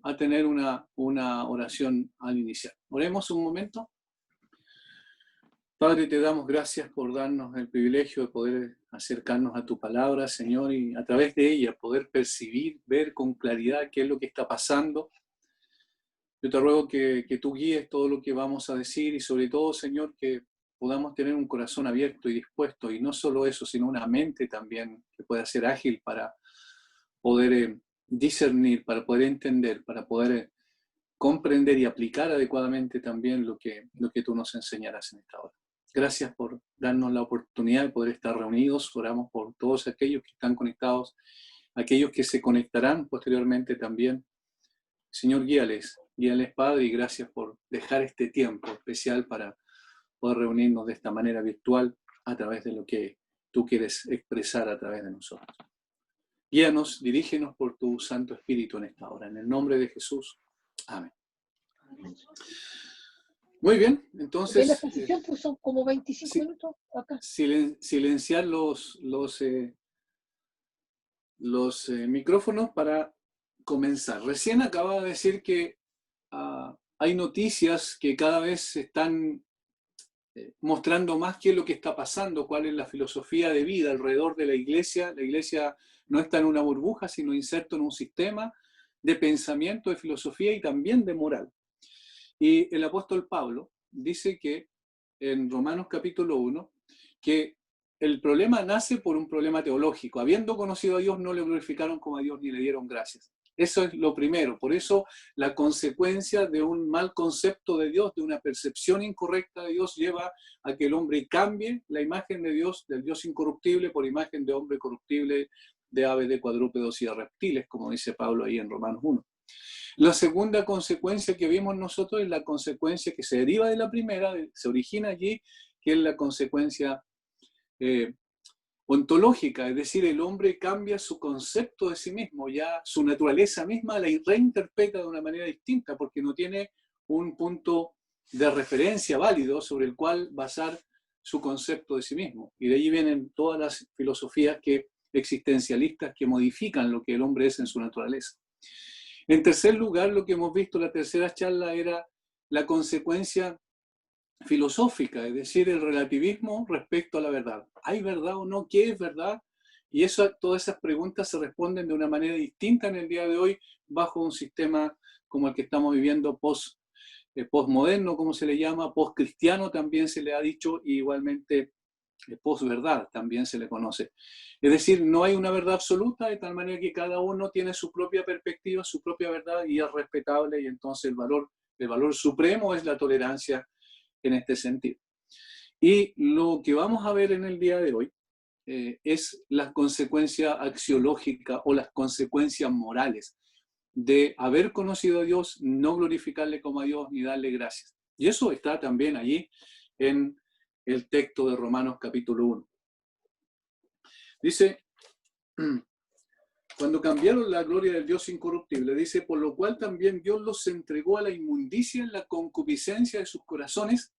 a tener una oración al iniciar. Oremos un momento. Padre, te damos gracias por darnos el privilegio de poder acercarnos a tu palabra, Señor, y a través de ella poder percibir, ver con claridad qué es lo que está pasando. Yo te ruego que tú guíes todo lo que vamos a decir y sobre todo, Señor, que podamos tener un corazón abierto y dispuesto, y no solo eso, sino una mente también que pueda ser ágil para poder discernir, para poder entender, para poder comprender y aplicar adecuadamente también lo que tú nos enseñarás en esta hora. Gracias por darnos la oportunidad de poder estar reunidos. Oramos por todos aquellos que están conectados, aquellos que se conectarán posteriormente también. Señor, guíales, Padre, y gracias por dejar este tiempo especial para poder reunirnos de esta manera virtual a través de lo que tú quieres expresar a través de nosotros. Guíanos, dirígenos por tu Santo Espíritu en esta hora. En el nombre de Jesús. Amén. Muy bien, entonces... la exposición pues son como 25 minutos acá. Silenciar los micrófonos para comenzar. Recién acababa de decir que hay noticias que cada vez se están mostrando más qué es lo que está pasando, cuál es la filosofía de vida alrededor de la iglesia. La iglesia no está en una burbuja, sino inserto en un sistema de pensamiento, de filosofía y también de moral. Y el apóstol Pablo dice que en Romanos capítulo 1, que el problema nace por un problema teológico. Habiendo conocido a Dios, no le glorificaron como a Dios ni le dieron gracias. Eso es lo primero. Por eso la consecuencia de un mal concepto de Dios, de una percepción incorrecta de Dios, lleva a que el hombre cambie la imagen de Dios, del Dios incorruptible, por imagen de hombre corruptible, de aves, de cuadrúpedos y de reptiles, como dice Pablo ahí en Romanos 1. La segunda consecuencia que vimos nosotros es la consecuencia que se deriva de la primera, se origina allí, que es la consecuencia ontológica, es decir, el hombre cambia su concepto de sí mismo, ya su naturaleza misma la reinterpreta de una manera distinta, porque no tiene un punto de referencia válido sobre el cual basar su concepto de sí mismo. Y de allí vienen todas las filosofías existencialistas que modifican lo que el hombre es en su naturaleza. En tercer lugar, lo que hemos visto en la tercera charla era la consecuencia filosófica, es decir, el relativismo respecto a la verdad. ¿Hay verdad o no? ¿Qué es verdad? Y todas esas preguntas se responden de una manera distinta en el día de hoy bajo un sistema como el que estamos viviendo postmoderno, como se le llama, postcristiano también se le ha dicho, y igualmente posverdad también se le conoce. Es decir, no hay una verdad absoluta, de tal manera que cada uno tiene su propia perspectiva, su propia verdad, y es respetable, y entonces el valor supremo es la tolerancia en este sentido. Y lo que vamos a ver en el día de hoy es la consecuencia axiológica o las consecuencias morales de haber conocido a Dios, no glorificarle como a Dios ni darle gracias. Y eso está también allí en el texto de Romanos capítulo 1. Dice, cuando cambiaron la gloria del Dios incorruptible, dice, por lo cual también Dios los entregó a la inmundicia en la concupiscencia de sus corazones,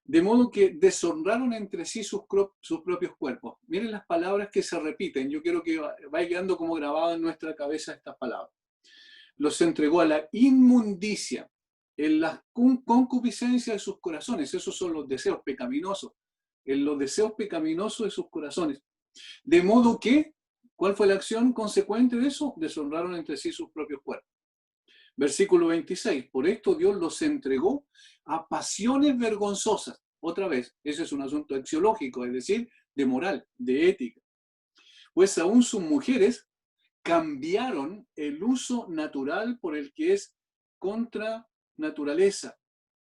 de modo que deshonraron entre sí sus propios cuerpos. Miren las palabras que se repiten. Yo quiero que vaya quedando como grabado en nuestra cabeza estas palabras. Los entregó a la inmundicia en la concupiscencia de sus corazones. Esos son los deseos pecaminosos. En los deseos pecaminosos de sus corazones. De modo que, ¿cuál fue la acción consecuente de eso? Deshonraron entre sí sus propios cuerpos. Versículo 26. Por esto Dios los entregó a pasiones vergonzosas. Otra vez, ese es un asunto axiológico, es decir, de moral, de ética. Pues aún sus mujeres cambiaron el uso natural por el que es contra naturaleza.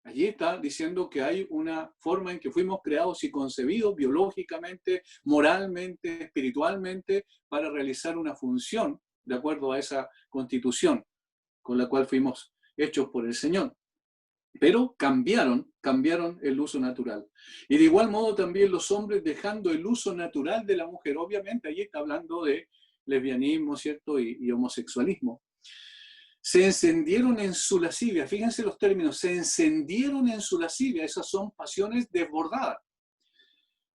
Allí está diciendo que hay una forma en que fuimos creados y concebidos biológicamente, moralmente, espiritualmente, para realizar una función de acuerdo a esa constitución con la cual fuimos hechos por el Señor. Pero cambiaron el uso natural. Y de igual modo también los hombres dejando el uso natural de la mujer. Obviamente allí está hablando de lesbianismo, ¿cierto? Y homosexualismo. Se encendieron en su lascivia. Fíjense los términos. Se encendieron en su lascivia. Esas son pasiones desbordadas.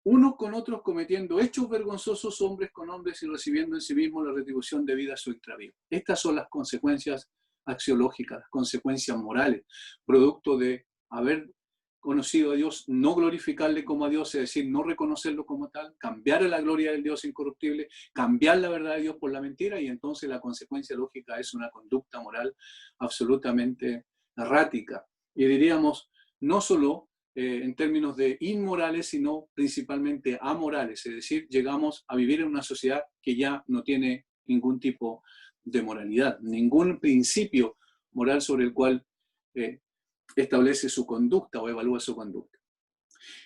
Unos con otros cometiendo hechos vergonzosos, hombres con hombres, y recibiendo en sí mismos la retribución debida a su extravío. Estas son las consecuencias axiológicas, las consecuencias morales, producto de haber conocido a Dios, no glorificarle como a Dios, es decir, no reconocerlo como tal, cambiar la gloria del Dios incorruptible, cambiar la verdad de Dios por la mentira, y entonces la consecuencia lógica es una conducta moral absolutamente errática. Y diríamos, no solo en términos de inmorales, sino principalmente amorales, es decir, llegamos a vivir en una sociedad que ya no tiene ningún tipo de moralidad, ningún principio moral sobre el cual establece su conducta o evalúa su conducta.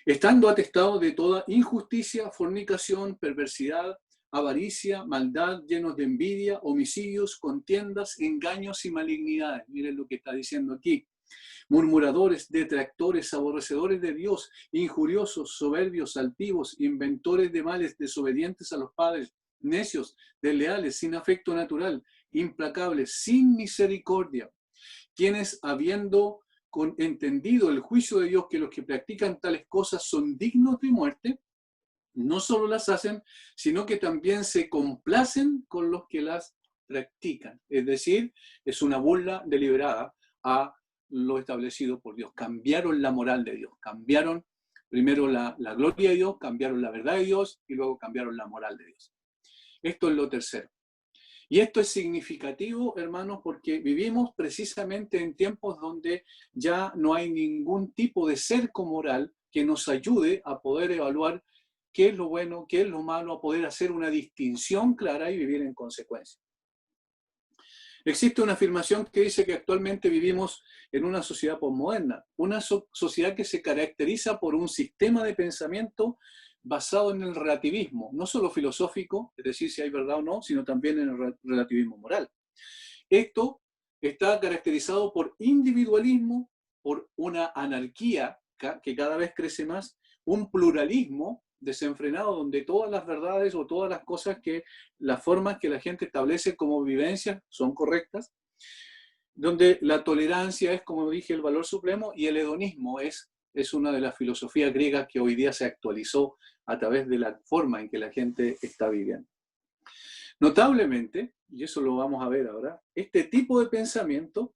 Estando atestado de toda injusticia, fornicación, perversidad, avaricia, maldad, llenos de envidia, homicidios, contiendas, engaños y malignidades. Miren lo que está diciendo aquí. Murmuradores, detractores, aborrecedores de Dios, injuriosos, soberbios, altivos, inventores de males, desobedientes a los padres, necios, desleales, sin afecto natural, implacables, sin misericordia, quienes habiendo entendido el juicio de Dios, que los que practican tales cosas son dignos de muerte, no solo las hacen, sino que también se complacen con los que las practican. Es decir, es una burla deliberada a lo establecido por Dios. Cambiaron la moral de Dios, cambiaron primero la gloria de Dios, cambiaron la verdad de Dios y luego cambiaron la moral de Dios. Esto es lo tercero. Y esto es significativo, hermanos, porque vivimos precisamente en tiempos donde ya no hay ningún tipo de cerco moral que nos ayude a poder evaluar qué es lo bueno, qué es lo malo, a poder hacer una distinción clara y vivir en consecuencia. Existe una afirmación que dice que actualmente vivimos en una sociedad posmoderna, una sociedad que se caracteriza por un sistema de pensamiento basado en el relativismo, no solo filosófico, es decir, si hay verdad o no, sino también en el relativismo moral. Esto está caracterizado por individualismo, por una anarquía que cada vez crece más, un pluralismo desenfrenado donde todas las verdades o todas las cosas que las formas que la gente establece como vivencias son correctas, donde la tolerancia es, como dije, el valor supremo, y el hedonismo es una de las filosofías griegas que hoy día se actualizó a través de la forma en que la gente está viviendo. Notablemente, y eso lo vamos a ver ahora, este tipo de pensamiento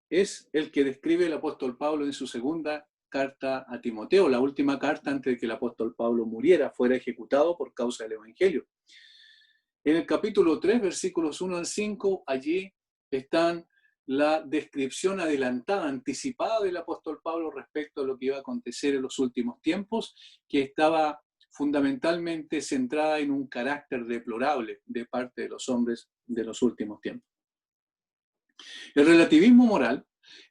es el que describe el apóstol Pablo en su segunda carta a Timoteo, la última carta antes de que el apóstol Pablo muriera, fuera ejecutado por causa del Evangelio. En el capítulo 3, versículos 1 al 5, allí están la descripción adelantada, anticipada del apóstol Pablo respecto a lo que iba a acontecer en los últimos tiempos, que estaba fundamentalmente centrada en un carácter deplorable de parte de los hombres de los últimos tiempos. El relativismo moral,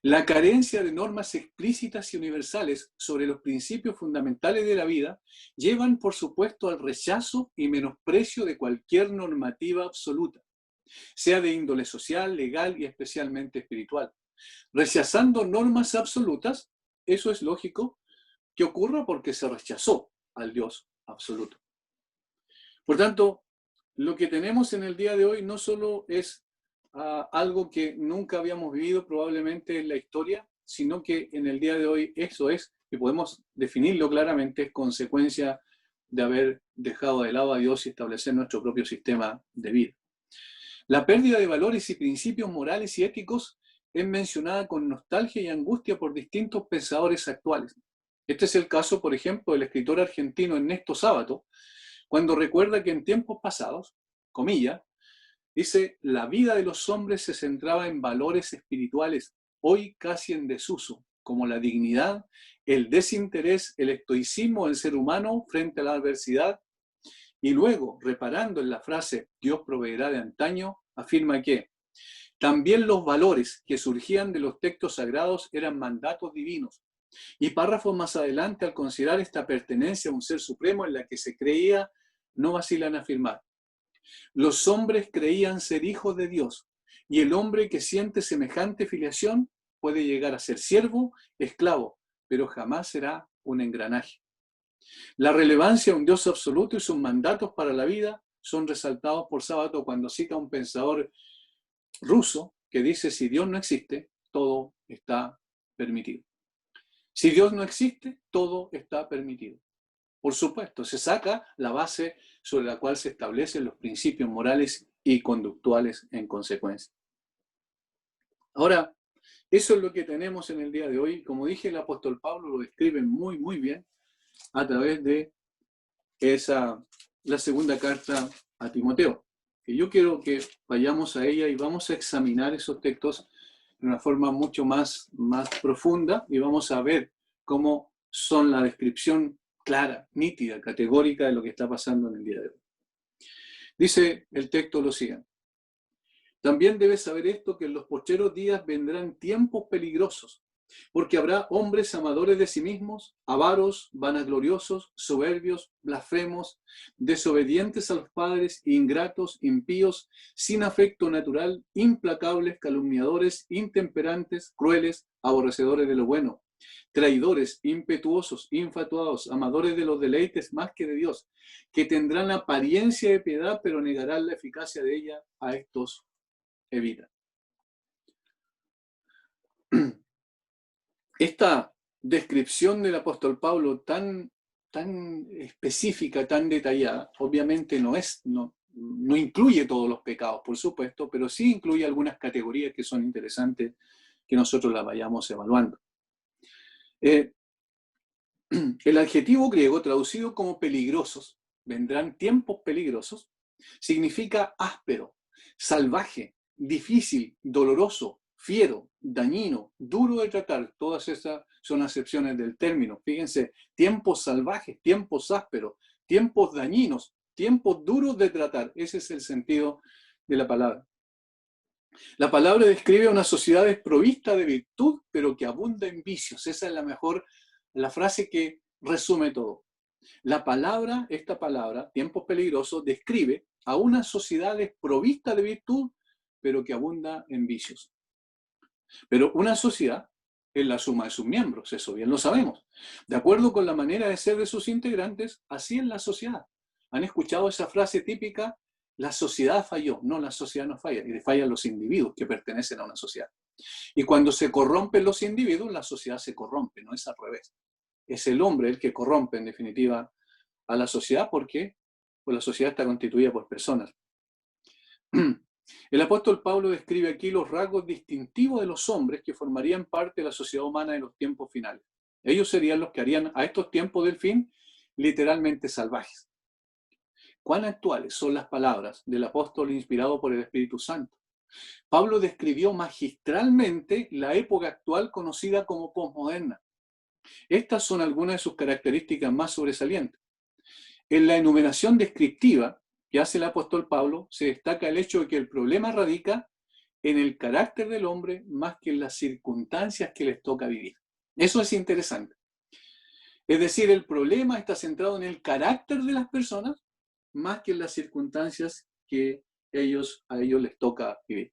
la carencia de normas explícitas y universales sobre los principios fundamentales de la vida, llevan, por supuesto, al rechazo y menosprecio de cualquier normativa absoluta, sea de índole social, legal y especialmente espiritual. Rechazando normas absolutas, eso es lógico que ocurra porque se rechazó al Dios absoluto. Por tanto, lo que tenemos en el día de hoy no solo es algo que nunca habíamos vivido probablemente en la historia, sino que en el día de hoy eso es, y podemos definirlo claramente, es consecuencia de haber dejado de lado a Dios y establecer nuestro propio sistema de vida. La pérdida de valores y principios morales y éticos es mencionada con nostalgia y angustia por distintos pensadores actuales. Este es el caso, por ejemplo, del escritor argentino Ernesto Sábato, cuando recuerda que en tiempos pasados, comilla, dice, la vida de los hombres se centraba en valores espirituales, hoy casi en desuso, como la dignidad, el desinterés, el estoicismo del ser humano frente a la adversidad. Y luego, reparando en la frase Dios proveerá de antaño, afirma que también los valores que surgían de los textos sagrados eran mandatos divinos. Y párrafos más adelante, al considerar esta pertenencia a un ser supremo en la que se creía, no vacilan a afirmar: los hombres creían ser hijos de Dios, y el hombre que siente semejante filiación puede llegar a ser siervo, esclavo, pero jamás será un engranaje. La relevancia de un Dios absoluto y sus mandatos para la vida son resaltados por Sábato cuando cita a un pensador ruso que dice: si Dios no existe, todo está permitido. Si Dios no existe, todo está permitido. Por supuesto, se saca la base sobre la cual se establecen los principios morales y conductuales en consecuencia. Ahora, eso es lo que tenemos en el día de hoy. Como dije, el apóstol Pablo lo describe muy, muy bien a través de la segunda carta a Timoteo. Que yo quiero que vayamos a ella y vamos a examinar esos textos de una forma mucho más profunda y vamos a ver cómo son la descripción clara, nítida, categórica de lo que está pasando en el día de hoy. Dice el texto lo siguiente. También debes saber esto, que en los postreros días vendrán tiempos peligrosos, porque habrá hombres amadores de sí mismos, avaros, vanagloriosos, soberbios, blasfemos, desobedientes a los padres, ingratos, impíos, sin afecto natural, implacables, calumniadores, intemperantes, crueles, aborrecedores de lo bueno, traidores, impetuosos, infatuados, amadores de los deleites más que de Dios, que tendrán apariencia de piedad, pero negarán la eficacia de ella. A estos evita. Esta descripción del apóstol Pablo tan específica, tan detallada, obviamente no incluye todos los pecados, por supuesto, pero sí incluye algunas categorías que son interesantes que nosotros las vayamos evaluando. El adjetivo griego traducido como peligrosos, vendrán tiempos peligrosos, significa áspero, salvaje, difícil, doloroso, fiero, dañino, duro de tratar. Todas esas son acepciones del término. Fíjense, tiempos salvajes, tiempos ásperos, tiempos dañinos, tiempos duros de tratar. Ese es el sentido de la palabra. La palabra describe una sociedad desprovista de virtud, pero que abunda en vicios. Esa es la frase que resume todo. Esta palabra, tiempos peligrosos, describe a una sociedad desprovista de virtud, pero que abunda en vicios. Pero una sociedad es la suma de sus miembros, eso bien lo sabemos. De acuerdo con la manera de ser de sus integrantes, así es la sociedad. ¿Han escuchado esa frase típica? La sociedad falló. No, la sociedad no falla, y fallan los individuos que pertenecen a una sociedad. Y cuando se corrompen los individuos, la sociedad se corrompe, no es al revés. Es el hombre el que corrompe, en definitiva, a la sociedad, porque pues la sociedad está constituida por personas. El apóstol Pablo describe aquí los rasgos distintivos de los hombres que formarían parte de la sociedad humana de los tiempos finales. Ellos serían los que harían a estos tiempos del fin literalmente salvajes. ¿Cuán actuales son las palabras del apóstol inspirado por el Espíritu Santo? Pablo describió magistralmente la época actual conocida como posmoderna. Estas son algunas de sus características más sobresalientes. En la enumeración descriptiva que hace el apóstol Pablo, se destaca el hecho de que el problema radica en el carácter del hombre más que en las circunstancias que les toca vivir. Eso es interesante. Es decir, el problema está centrado en el carácter de las personas más que en las circunstancias que a ellos les toca vivir.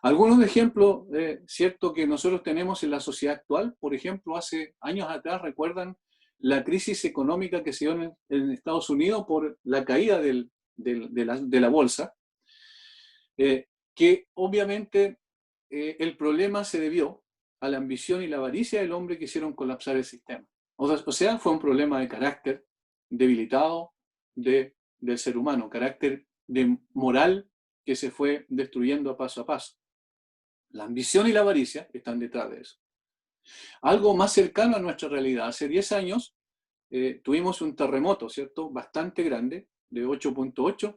Algunos ejemplos, cierto, que nosotros tenemos en la sociedad actual, por ejemplo, hace años atrás, recuerdan la crisis económica que se dio en Estados Unidos por la caída de la bolsa, que obviamente el problema se debió a la ambición y la avaricia del hombre que hicieron colapsar el sistema. O sea, fue un problema de carácter debilitado del ser humano, carácter de moral que se fue destruyendo a paso. La ambición y la avaricia están detrás de eso. Algo más cercano a nuestra realidad. Hace 10 años tuvimos un terremoto, ¿cierto? Bastante grande, de 8.8,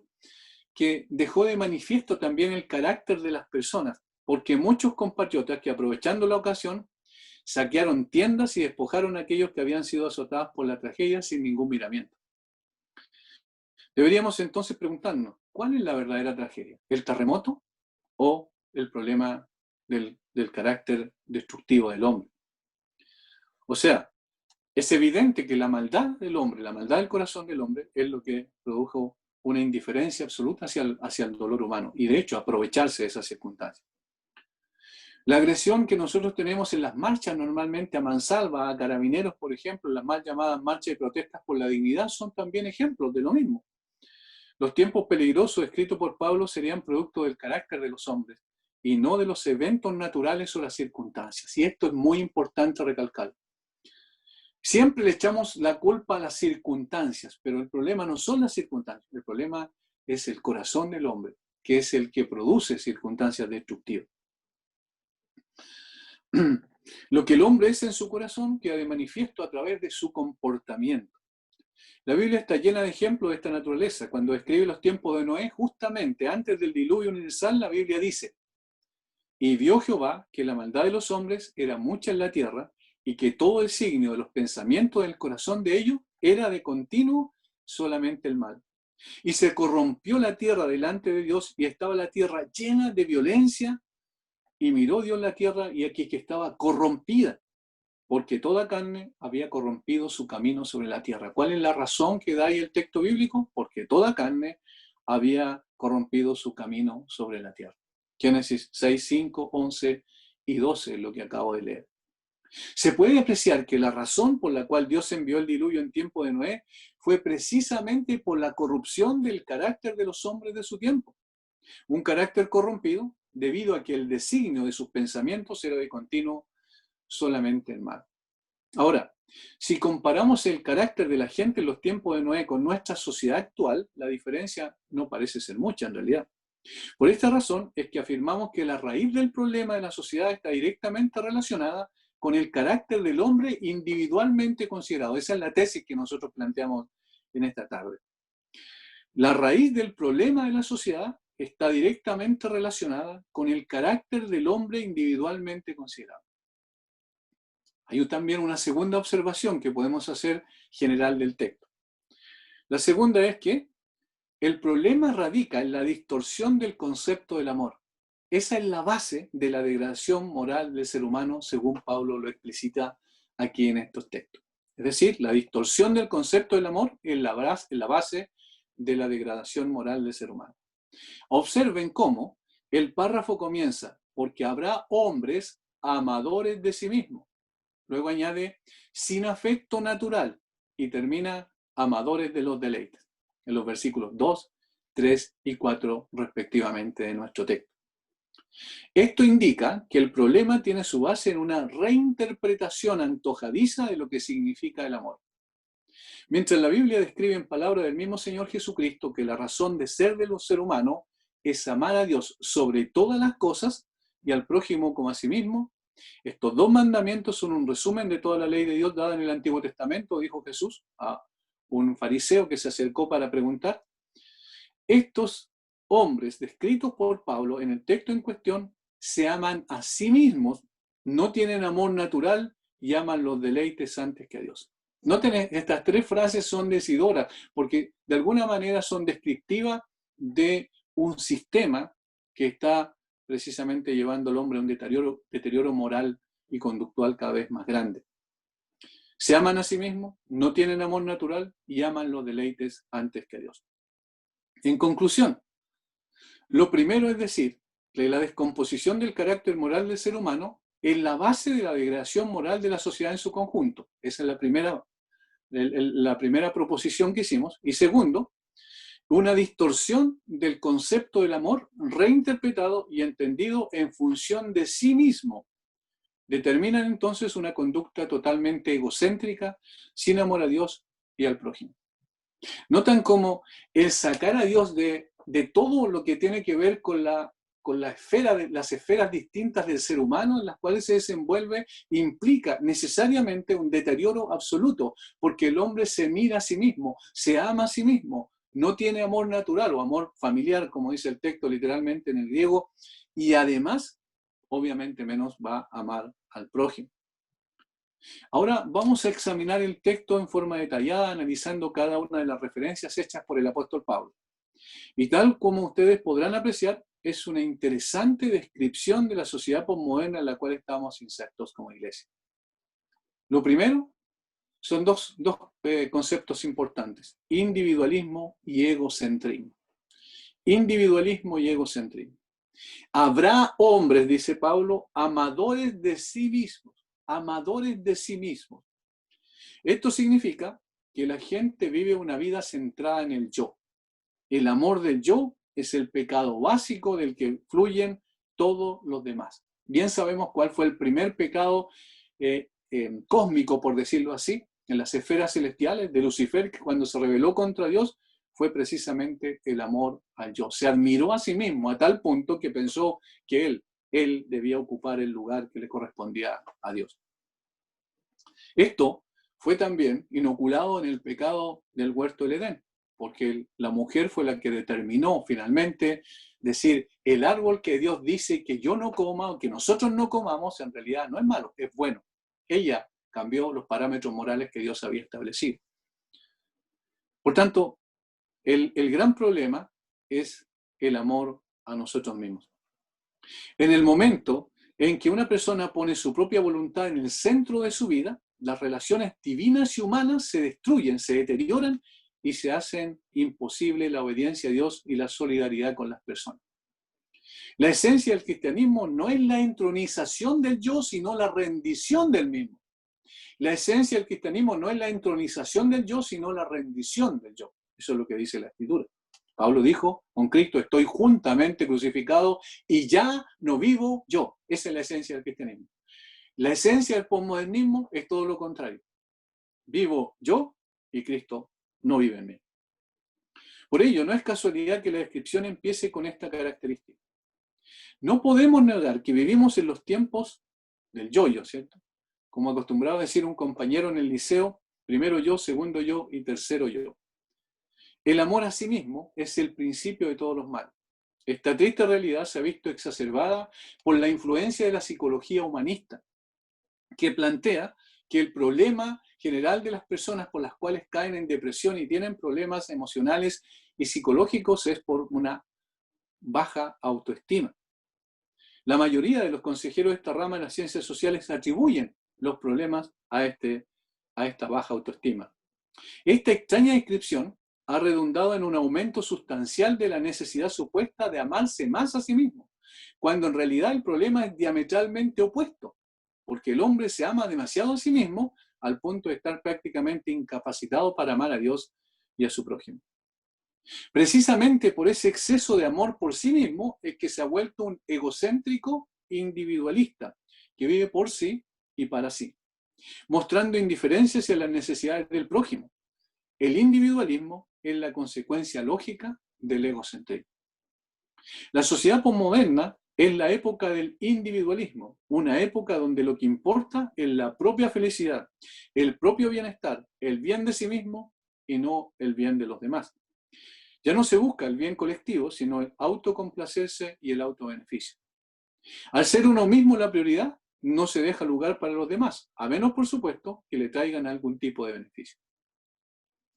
que dejó de manifiesto también el carácter de las personas, porque muchos compatriotas que, aprovechando la ocasión, saquearon tiendas y despojaron a aquellos que habían sido azotados por la tragedia sin ningún miramiento. Deberíamos entonces preguntarnos, ¿cuál es la verdadera tragedia? ¿El terremoto o el problema del carácter destructivo del hombre? O sea, es evidente que la maldad del hombre, la maldad del corazón del hombre, es lo que produjo una indiferencia absoluta hacia el dolor humano, y de hecho aprovecharse de esas circunstancias. La agresión que nosotros tenemos en las marchas normalmente a mansalva, a carabineros, por ejemplo, las mal llamadas marchas y protestas por la dignidad, son también ejemplos de lo mismo. Los tiempos peligrosos escritos por Pablo serían producto del carácter de los hombres y no de los eventos naturales o las circunstancias. Y esto es muy importante recalcar. Siempre le echamos la culpa a las circunstancias, pero el problema no son las circunstancias, el problema es el corazón del hombre, que es el que produce circunstancias destructivas. Lo que el hombre es en su corazón queda de manifiesto a través de su comportamiento. La Biblia está llena de ejemplos de esta naturaleza. Cuando describe los tiempos de Noé, justamente antes del diluvio universal, la Biblia dice: y vio Jehová que la maldad de los hombres era mucha en la tierra, y que todo el signo de los pensamientos del corazón de ellos era de continuo solamente el mal. Y se corrompió la tierra delante de Dios, y estaba la tierra llena de violencia, y miró Dios la tierra, y aquí que estaba corrompida, porque toda carne había corrompido su camino sobre la tierra. ¿Cuál es la razón que da ahí el texto bíblico? Porque toda carne había corrompido su camino sobre la tierra. Génesis 6, 5, 11 y 12 es lo que acabo de leer. Se puede apreciar que la razón por la cual Dios envió el diluvio en tiempo de Noé fue precisamente por la corrupción del carácter de los hombres de su tiempo. Un carácter corrompido debido a que el designio de sus pensamientos era de continuo solamente el mal. Ahora, si comparamos el carácter de la gente en los tiempos de Noé con nuestra sociedad actual, la diferencia no parece ser mucha en realidad. Por esta razón es que afirmamos que la raíz del problema de la sociedad está directamente relacionada con el carácter del hombre individualmente considerado. Esa es la tesis que nosotros planteamos en esta tarde. La raíz del problema de la sociedad está directamente relacionada con el carácter del hombre individualmente considerado. Hay también una segunda observación que podemos hacer general del texto. La segunda es que el problema radica en la distorsión del concepto del amor. Esa es la base de la degradación moral del ser humano, según Pablo lo explicita aquí en estos textos. Es decir, la distorsión del concepto del amor es la base de la degradación moral del ser humano. Observen cómo el párrafo comienza: porque habrá hombres amadores de sí mismos. Luego añade: sin afecto natural, y termina: amadores de los deleites, en los versículos 2, 3 y 4 respectivamente de nuestro texto. Esto indica que el problema tiene su base en una reinterpretación antojadiza de lo que significa el amor. Mientras la Biblia describe en palabras del mismo Señor Jesucristo que la razón de ser de los seres humanos es amar a Dios sobre todas las cosas y al prójimo como a sí mismo, estos dos mandamientos son un resumen de toda la ley de Dios dada en el Antiguo Testamento, dijo Jesús a un fariseo que se acercó para preguntar. Estos hombres descritos por Pablo en el texto en cuestión se aman a sí mismos, no tienen amor natural y aman los deleites antes que a Dios. Noten, estas tres frases son decidoras porque de alguna manera son descriptivas de un sistema que está precisamente llevando al hombre a un deterioro moral y conductual cada vez más grande. Se aman a sí mismos, no tienen amor natural y aman los deleites antes que a Dios. En conclusión, lo primero es decir que la descomposición del carácter moral del ser humano es la base de la degradación moral de la sociedad en su conjunto. Esa es la primera proposición que hicimos. Y segundo, una distorsión del concepto del amor reinterpretado y entendido en función de sí mismo determinan entonces una conducta totalmente egocéntrica, sin amor a Dios y al prójimo. Notan cómo el sacar a Dios de todo lo que tiene que ver con las esferas distintas del ser humano en las cuales se desenvuelve implica necesariamente un deterioro absoluto, porque el hombre se mira a sí mismo, se ama a sí mismo, no tiene amor natural o amor familiar, como dice el texto literalmente en el griego, y además, obviamente menos va a amar al prójimo. Ahora vamos a examinar el texto en forma detallada, analizando cada una de las referencias hechas por el apóstol Pablo. Y tal como ustedes podrán apreciar, es una interesante descripción de la sociedad posmoderna en la cual estamos insertos como iglesia. Lo primero son dos conceptos importantes: individualismo y egocentrismo. Individualismo y egocentrismo. Habrá hombres, dice Pablo, amadores de sí mismos. Amadores de sí mismos. Esto significa que la gente vive una vida centrada en el yo. El amor del yo es el pecado básico del que fluyen todos los demás. Bien sabemos cuál fue el primer pecado cósmico, por decirlo así, en las esferas celestiales de Lucifer, que cuando se rebeló contra Dios fue precisamente el amor al yo. Se admiró a sí mismo a tal punto que pensó que él, él debía ocupar el lugar que le correspondía a Dios. Esto fue también inoculado en el pecado del huerto del Edén, porque la mujer fue la que determinó finalmente decir, el árbol que Dios dice que yo no coma o que nosotros no comamos, en realidad no es malo, es bueno. Ella cambió los parámetros morales que Dios había establecido. Por tanto, el gran problema es el amor a nosotros mismos. En el momento en que una persona pone su propia voluntad en el centro de su vida, las relaciones divinas y humanas se destruyen, se deterioran y se hacen imposible la obediencia a Dios y la solidaridad con las personas. La esencia del cristianismo no es la entronización del yo, sino la rendición del mismo. La esencia del cristianismo no es la entronización del yo, sino la rendición del yo. Eso es lo que dice la Escritura. Pablo dijo, con Cristo estoy juntamente crucificado y ya no vivo yo. Esa es la esencia del cristianismo. La esencia del posmodernismo es todo lo contrario. Vivo yo y Cristo no vive en mí. Por ello, no es casualidad que la descripción empiece con esta característica. No podemos negar que vivimos en los tiempos del yo-yo, ¿cierto? Como acostumbraba a decir un compañero en el liceo, primero yo, segundo yo y tercero yo. El amor a sí mismo es el principio de todos los males. Esta triste realidad se ha visto exacerbada por la influencia de la psicología humanista, que plantea que el problema general de las personas por las cuales caen en depresión y tienen problemas emocionales y psicológicos es por una baja autoestima. La mayoría de los consejeros de esta rama de las ciencias sociales atribuyen los problemas a esta baja autoestima. Esta extraña descripción ha redundado en un aumento sustancial de la necesidad supuesta de amarse más a sí mismo, cuando en realidad el problema es diametralmente opuesto, porque el hombre se ama demasiado a sí mismo al punto de estar prácticamente incapacitado para amar a Dios y a su prójimo. Precisamente por ese exceso de amor por sí mismo es que se ha vuelto un egocéntrico individualista, que vive por sí y para sí, mostrando indiferencia hacia las necesidades del prójimo. El individualismo es la consecuencia lógica del egocentrismo. La sociedad posmoderna es la época del individualismo, una época donde lo que importa es la propia felicidad, el propio bienestar, el bien de sí mismo y no el bien de los demás. Ya no se busca el bien colectivo, sino el autocomplacerse y el autobeneficio. Al ser uno mismo la prioridad, no se deja lugar para los demás, a menos, por supuesto, que le traigan algún tipo de beneficio.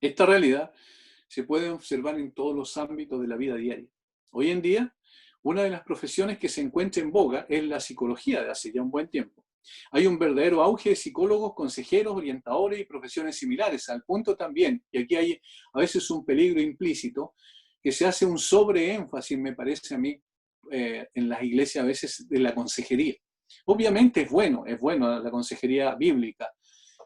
Esta realidad se puede observar en todos los ámbitos de la vida diaria. Hoy en día, una de las profesiones que se encuentra en boga es la psicología de hace ya un buen tiempo. Hay un verdadero auge de psicólogos, consejeros, orientadores y profesiones similares, al punto también, y aquí hay a veces un peligro implícito, que se hace un sobreénfasis, me parece a mí, en las iglesias a veces de la consejería. Obviamente es bueno la consejería bíblica,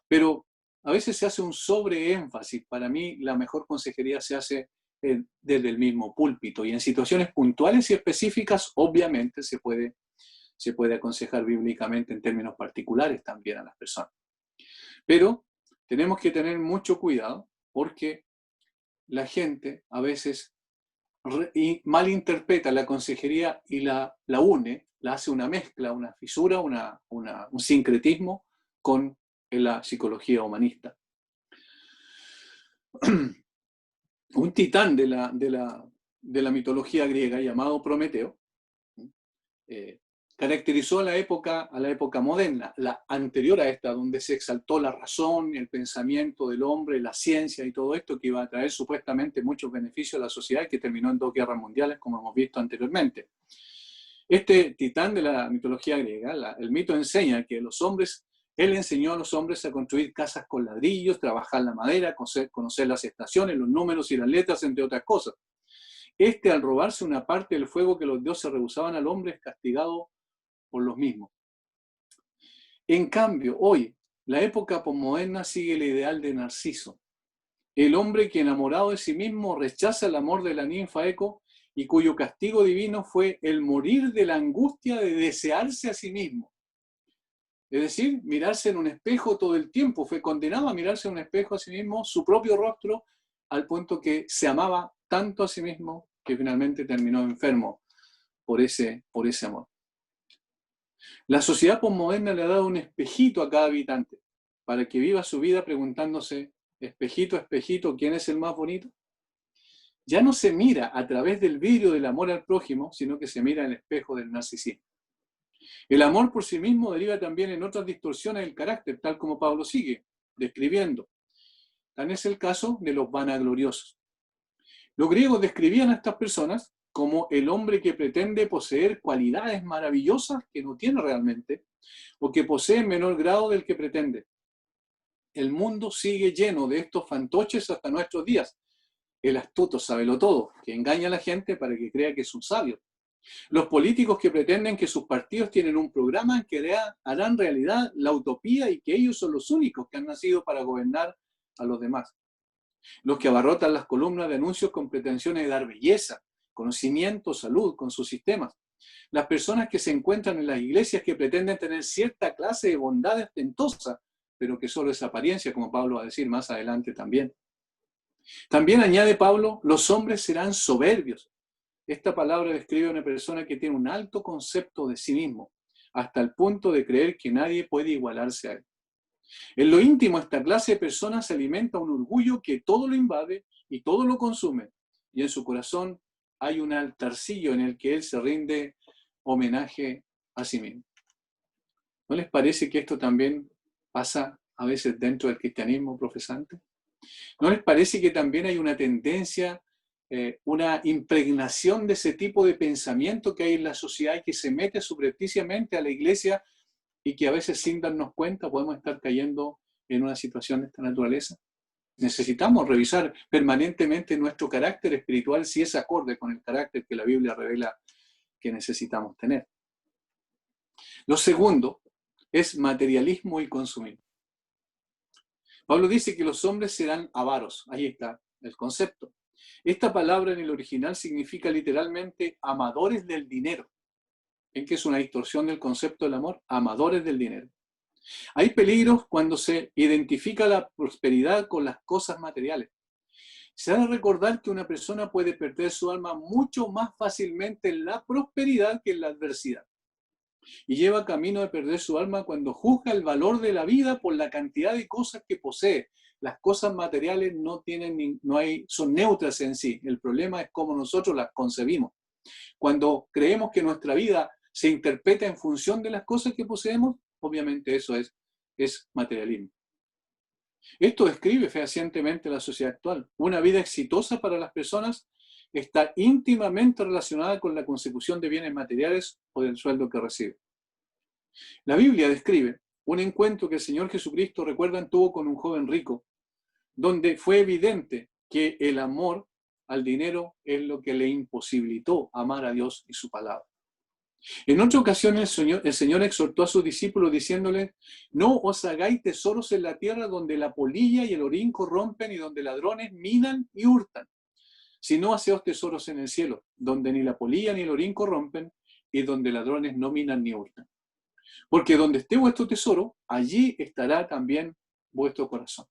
pero a veces se hace un sobreénfasis. Para mí la mejor consejería se hace desde el mismo púlpito y en situaciones puntuales y específicas obviamente se puede aconsejar bíblicamente en términos particulares también a las personas. Pero tenemos que tener mucho cuidado porque la gente a veces malinterpreta la consejería y la une, la hace una mezcla, una fisura, un sincretismo con la psicología humanista. Un titán de la mitología griega llamado Prometeo caracterizó a la época moderna, la anterior a esta, donde se exaltó la razón, el pensamiento del hombre, la ciencia y todo esto que iba a traer supuestamente muchos beneficios a la sociedad y que terminó en 2 guerras mundiales, como hemos visto anteriormente. Este titán de la mitología griega, el mito enseña que él enseñó a los hombres a construir casas con ladrillos, trabajar la madera, conocer las estaciones, los números y las letras, entre otras cosas. Al robarse una parte del fuego que los dioses rehusaban al hombre, es castigado por los mismos. En cambio, hoy, la época posmoderna sigue el ideal de Narciso, el hombre que enamorado de sí mismo rechaza el amor de la ninfa Eco y cuyo castigo divino fue el morir de la angustia de desearse a sí mismo. Es decir, mirarse en un espejo todo el tiempo, fue condenado a mirarse en un espejo a sí mismo, su propio rostro, al punto que se amaba tanto a sí mismo que finalmente terminó enfermo por ese amor. La sociedad posmoderna le ha dado un espejito a cada habitante para que viva su vida preguntándose, espejito, espejito, ¿quién es el más bonito? Ya no se mira a través del vidrio del amor al prójimo, sino que se mira en el espejo del narcisismo. El amor por sí mismo deriva también en otras distorsiones del carácter, tal como Pablo sigue describiendo. Tan es el caso de los vanagloriosos. Los griegos describían a estas personas como el hombre que pretende poseer cualidades maravillosas que no tiene realmente, o que posee en menor grado del que pretende. El mundo sigue lleno de estos fantoches hasta nuestros días. El astuto sabelotodo, que engaña a la gente para que crea que es un sabio. Los políticos que pretenden que sus partidos tienen un programa en que harán realidad la utopía y que ellos son los únicos que han nacido para gobernar a los demás. Los que abarrotan las columnas de anuncios con pretensiones de dar belleza, conocimiento, salud con sus sistemas. Las personas que se encuentran en las iglesias que pretenden tener cierta clase de bondad ostentosa, pero que solo es apariencia, como Pablo va a decir más adelante también. También añade Pablo, los hombres serán soberbios. Esta palabra describe a una persona que tiene un alto concepto de sí mismo, hasta el punto de creer que nadie puede igualarse a él. En lo íntimo, esta clase de personas se alimenta un orgullo que todo lo invade y todo lo consume, y en su corazón hay un altarcillo en el que él se rinde homenaje a sí mismo. ¿No les parece que esto también pasa a veces dentro del cristianismo profesante? ¿No les parece que también hay una tendencia, una impregnación de ese tipo de pensamiento que hay en la sociedad y que se mete subrepticiamente a la iglesia y que a veces sin darnos cuenta podemos estar cayendo en una situación de esta naturaleza? Necesitamos revisar permanentemente nuestro carácter espiritual si es acorde con el carácter que la Biblia revela que necesitamos tener. Lo segundo es materialismo y consumismo. Pablo dice que los hombres serán avaros. Ahí está el concepto. Esta palabra en el original significa literalmente amadores del dinero. ¿En qué es una distorsión del concepto del amor? Amadores del dinero. Hay peligros cuando se identifica la prosperidad con las cosas materiales. Se ha de recordar que una persona puede perder su alma mucho más fácilmente en la prosperidad que en la adversidad. Y lleva camino de perder su alma cuando juzga el valor de la vida por la cantidad de cosas que posee. Las cosas materiales son neutras en sí. El problema es cómo nosotros las concebimos. Cuando creemos que nuestra vida se interpreta en función de las cosas que poseemos, obviamente eso es materialismo. Esto describe fehacientemente la sociedad actual. Una vida exitosa para las personas está íntimamente relacionada con la consecución de bienes materiales o del sueldo que recibe. La Biblia describe un encuentro que el Señor Jesucristo, recuerdan, tuvo con un joven rico, donde fue evidente que el amor al dinero es lo que le imposibilitó amar a Dios y su palabra. En otra ocasión el Señor exhortó a sus discípulos diciéndoles, no os hagáis tesoros en la tierra donde la polilla y el orín corrompen y donde ladrones minan y hurtan, sino haceos tesoros en el cielo, donde ni la polilla ni el orín corrompen y donde ladrones no minan ni hurtan. Porque donde esté vuestro tesoro, allí estará también vuestro corazón.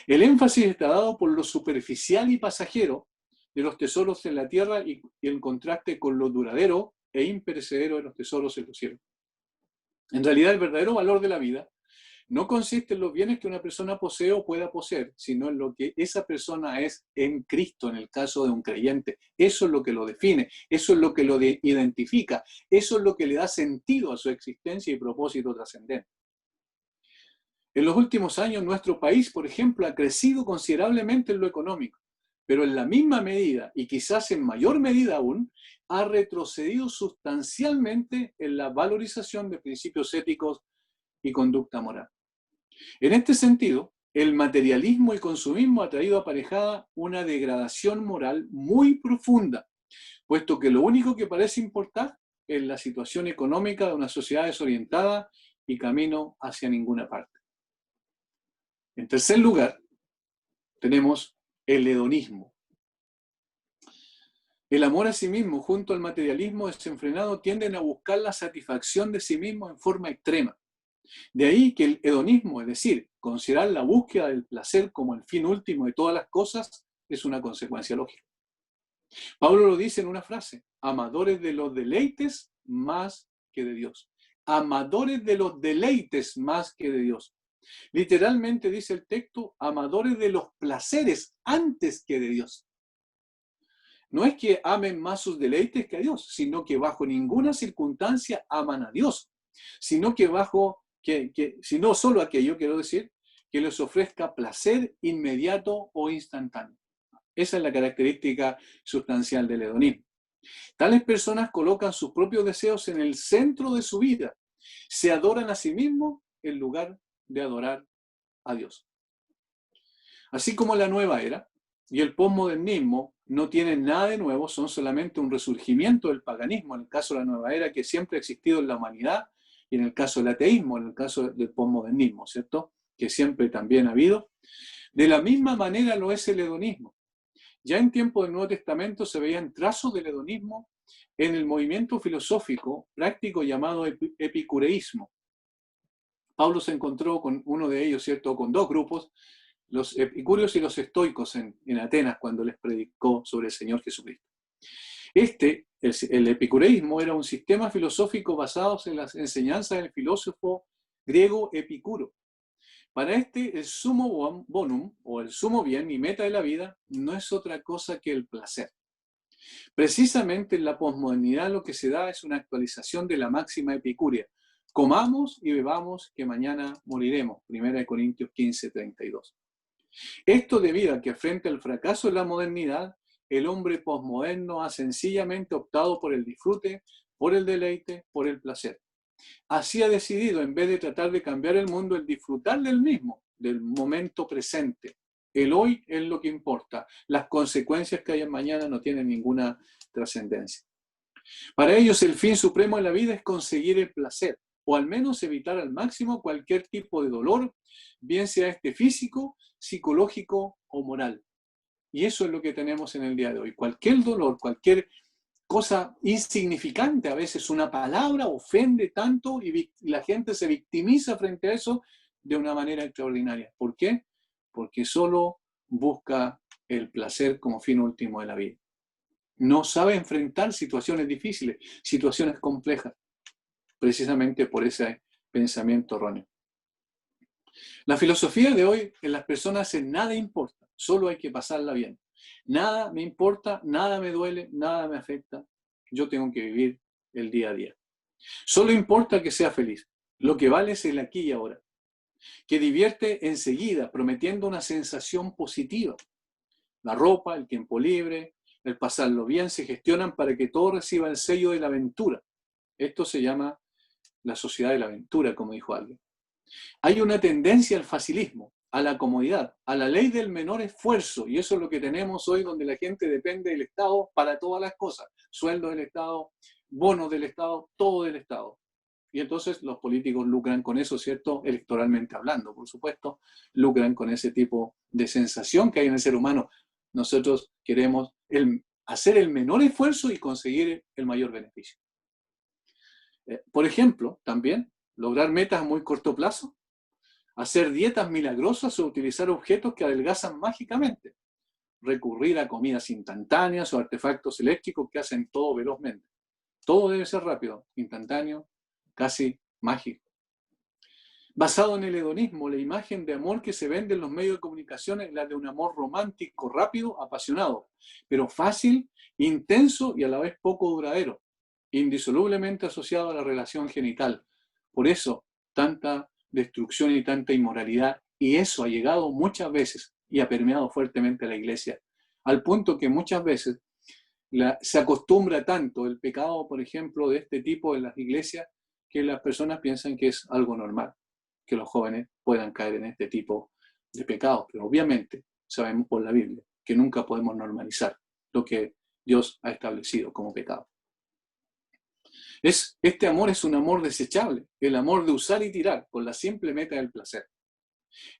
El énfasis está dado por lo superficial y pasajero de los tesoros en la tierra y el contraste con lo duradero e imperecedero de los tesoros en los cielos. En realidad, el verdadero valor de la vida no consiste en los bienes que una persona posee o pueda poseer, sino en lo que esa persona es en Cristo, en el caso de un creyente. Eso es lo que lo define, eso es lo que lo identifica, eso es lo que le da sentido a su existencia y propósito trascendente. En los últimos años, nuestro país, por ejemplo, ha crecido considerablemente en lo económico, pero en la misma medida, y quizás en mayor medida aún, ha retrocedido sustancialmente en la valorización de principios éticos y conducta moral. En este sentido, el materialismo y consumismo ha traído aparejada una degradación moral muy profunda, puesto que lo único que parece importar es la situación económica de una sociedad desorientada y camino hacia ninguna parte. En tercer lugar, tenemos el hedonismo. El amor a sí mismo junto al materialismo desenfrenado tienden a buscar la satisfacción de sí mismo en forma extrema. De ahí que el hedonismo, es decir, considerar la búsqueda del placer como el fin último de todas las cosas, es una consecuencia lógica. Pablo lo dice en una frase, amadores de los deleites más que de Dios. amadores de los deleites más que de Dios. Literalmente dice el texto, amadores de los placeres antes que de Dios. No es que amen más sus deleites que a Dios, sino que bajo ninguna circunstancia aman a Dios, sino que sino solo aquello, quiero decir, que les ofrezca placer inmediato o instantáneo. Esa es la característica sustancial del hedonismo. Tales personas colocan sus propios deseos en el centro de su vida, se adoran a sí mismos en lugar de adorar a Dios. Así como la nueva era y el posmodernismo no tienen nada de nuevo, son solamente un resurgimiento del paganismo, en el caso de la nueva era, que siempre ha existido en la humanidad, y en el caso del ateísmo, en el caso del posmodernismo, ¿cierto? Que siempre también ha habido. De la misma manera lo es el hedonismo. Ya en tiempo del Nuevo Testamento se veían trazos del hedonismo en el movimiento filosófico práctico llamado epicureísmo. Pablo se encontró con uno de ellos, ¿cierto? Con dos grupos, los epicúreos y los estoicos en Atenas, cuando les predicó sobre el Señor Jesucristo. El epicureísmo era un sistema filosófico basado en las enseñanzas del filósofo griego Epicuro. Para el sumo bonum, o el sumo bien y meta de la vida, no es otra cosa que el placer. Precisamente en la posmodernidad lo que se da es una actualización de la máxima epicúrea. Comamos y bebamos que mañana moriremos. 1 Corintios 15, 32. Esto debido a que frente al fracaso de la modernidad, el hombre posmoderno ha sencillamente optado por el disfrute, por el deleite, por el placer. Así ha decidido, en vez de tratar de cambiar el mundo, el disfrutar del mismo, del momento presente. El hoy es lo que importa. Las consecuencias que haya mañana no tienen ninguna trascendencia. Para ellos, el fin supremo de la vida es conseguir el placer, o al menos evitar al máximo cualquier tipo de dolor, bien sea físico, psicológico o moral. Y eso es lo que tenemos en el día de hoy. Cualquier dolor, cualquier cosa insignificante, a veces una palabra ofende tanto y la gente se victimiza frente a eso de una manera extraordinaria. ¿Por qué? Porque solo busca el placer como fin último de la vida. No sabe enfrentar situaciones difíciles, situaciones complejas, precisamente por ese pensamiento erróneo. La filosofía de hoy en las personas es nada importa, solo hay que pasarla bien. Nada me importa, nada me duele, nada me afecta. Yo tengo que vivir el día a día. Solo importa que sea feliz. Lo que vale es el aquí y ahora. Que divierte enseguida, prometiendo una sensación positiva. La ropa, el tiempo libre, el pasarlo bien se gestionan para que todo reciba el sello de la aventura. Esto se llama la sociedad de la aventura, como dijo alguien. Hay una tendencia al facilismo, a la comodidad, a la ley del menor esfuerzo, y eso es lo que tenemos hoy, donde la gente depende del Estado para todas las cosas, sueldo del Estado, bonos del Estado, todo del Estado. Y entonces los políticos lucran con eso, ¿cierto? Electoralmente hablando, por supuesto, lucran con ese tipo de sensación que hay en el ser humano. Nosotros queremos hacer el menor esfuerzo y conseguir el mayor beneficio. Por ejemplo, también, lograr metas a muy corto plazo, hacer dietas milagrosas o utilizar objetos que adelgazan mágicamente, recurrir a comidas instantáneas o artefactos eléctricos que hacen todo velozmente. Todo debe ser rápido, instantáneo, casi mágico. Basado en el hedonismo, la imagen de amor que se vende en los medios de comunicación es la de un amor romántico, rápido, apasionado, pero fácil, intenso y a la vez poco duradero, indisolublemente asociado a la relación genital. Por eso, tanta destrucción y tanta inmoralidad, y eso ha llegado muchas veces y ha permeado fuertemente a la iglesia, al punto que muchas veces se acostumbra tanto el pecado, por ejemplo, de este tipo en las iglesias, que las personas piensan que es algo normal, que los jóvenes puedan caer en este tipo de pecados. Pero obviamente sabemos por la Biblia que nunca podemos normalizar lo que Dios ha establecido como pecado. Este amor es un amor desechable, el amor de usar y tirar con la simple meta del placer.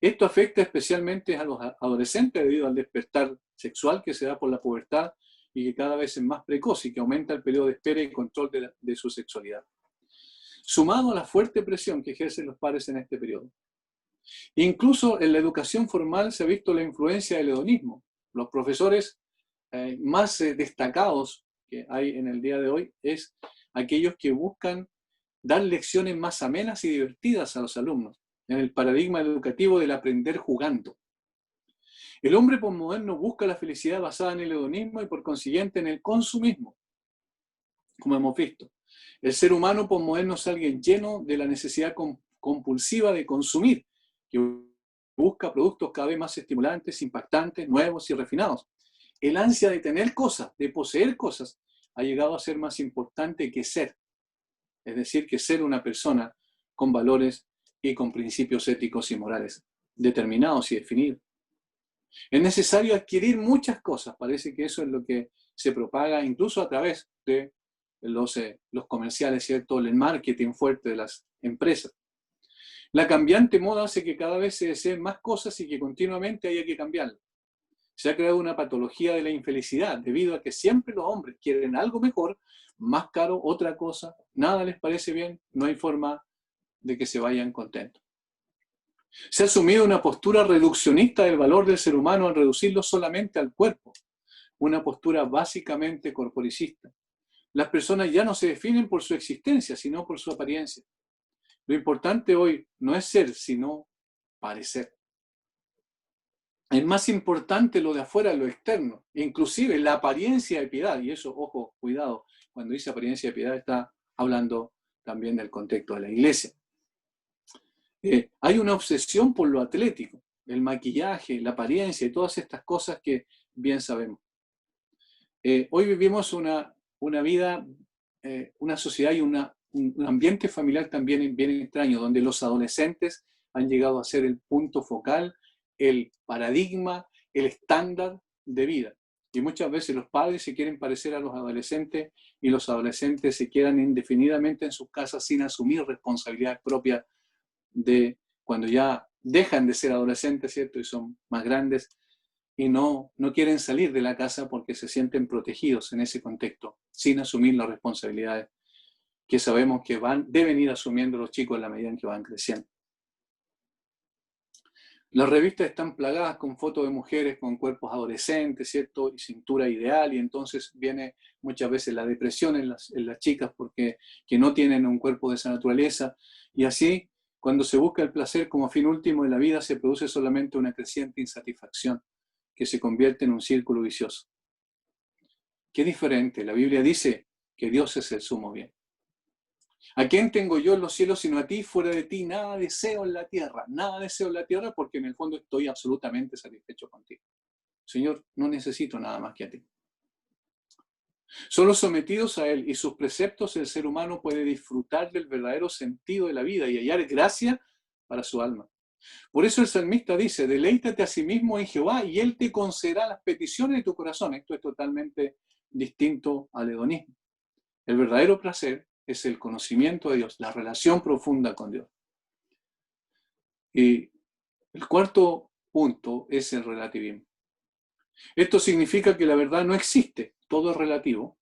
Esto afecta especialmente a los adolescentes debido al despertar sexual que se da por la pubertad y que cada vez es más precoz y que aumenta el periodo de espera y control de su sexualidad. Sumado a la fuerte presión que ejercen los padres en este periodo. Incluso en la educación formal se ha visto la influencia del hedonismo. Los profesores más destacados que hay en el día de hoy es aquellos que buscan dar lecciones más amenas y divertidas a los alumnos, en el paradigma educativo del aprender jugando. El hombre posmoderno busca la felicidad basada en el hedonismo y por consiguiente en el consumismo, como hemos visto. El ser humano posmoderno es alguien lleno de la necesidad compulsiva de consumir, que busca productos cada vez más estimulantes, impactantes, nuevos y refinados. El ansia de tener cosas, de poseer cosas, ha llegado a ser más importante que ser. Es decir, que ser una persona con valores y con principios éticos y morales determinados y definidos. Es necesario adquirir muchas cosas. Parece que eso es lo que se propaga incluso a través de los comerciales, ¿cierto? El marketing fuerte de las empresas. La cambiante moda hace que cada vez se deseen más cosas y que continuamente haya que cambiarlas. Se ha creado una patología de la infelicidad debido a que siempre los hombres quieren algo mejor, más caro, otra cosa, nada les parece bien, no hay forma de que se vayan contentos. Se ha asumido una postura reduccionista del valor del ser humano al reducirlo solamente al cuerpo, una postura básicamente corporicista. Las personas ya no se definen por su existencia, sino por su apariencia. Lo importante hoy no es ser, sino parecer. Es más importante lo de afuera, lo externo, inclusive la apariencia de piedad, y eso, ojo, cuidado, cuando dice apariencia de piedad está hablando también del contexto de la iglesia. Hay una obsesión por lo atlético, el maquillaje, la apariencia y todas estas cosas que bien sabemos. Hoy vivimos una vida, una sociedad y un ambiente familiar también bien extraño, donde los adolescentes han llegado a ser el punto focal, el paradigma, el estándar de vida. Y muchas veces los padres se quieren parecer a los adolescentes y los adolescentes se quedan indefinidamente en sus casas sin asumir responsabilidades propias de cuando ya dejan de ser adolescentes, ¿cierto? Y son más grandes y no quieren salir de la casa porque se sienten protegidos en ese contexto, sin asumir las responsabilidades que sabemos que deben ir asumiendo los chicos en la medida en que van creciendo. Las revistas están plagadas con fotos de mujeres con cuerpos adolescentes, ¿cierto? Y cintura ideal, y entonces viene muchas veces la depresión en las chicas porque que no tienen un cuerpo de esa naturaleza. Y así, cuando se busca el placer como fin último de la vida, se produce solamente una creciente insatisfacción que se convierte en un círculo vicioso. Qué diferente. La Biblia dice que Dios es el sumo bien. ¿A quién tengo yo en los cielos sino a ti? Fuera de ti nada deseo en la tierra. Nada deseo en la tierra porque en el fondo estoy absolutamente satisfecho contigo. Señor, no necesito nada más que a ti. Solo sometidos a Él y sus preceptos el ser humano puede disfrutar del verdadero sentido de la vida y hallar gracia para su alma. Por eso el salmista dice, deleítate a sí mismo en Jehová y Él te concederá las peticiones de tu corazón. Esto es totalmente distinto al hedonismo. El verdadero placer es el conocimiento de Dios, la relación profunda con Dios. Y el cuarto punto es el relativismo. Esto significa que la verdad no existe, todo es relativo.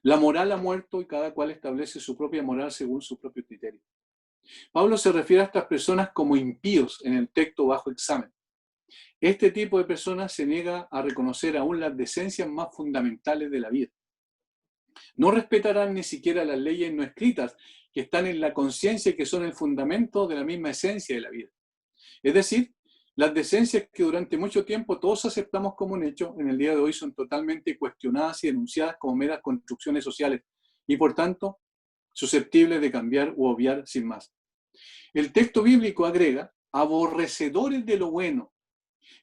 La moral ha muerto y cada cual establece su propia moral según su propio criterio. Pablo se refiere a estas personas como impíos en el texto bajo examen. Este tipo de personas se niega a reconocer aún las decencias más fundamentales de la vida. No respetarán ni siquiera las leyes no escritas que están en la conciencia y que son el fundamento de la misma esencia de la vida. Es decir, las decencias que durante mucho tiempo todos aceptamos como un hecho, en el día de hoy son totalmente cuestionadas y denunciadas como meras construcciones sociales y por tanto susceptibles de cambiar u obviar sin más. El texto bíblico agrega, aborrecedores de lo bueno.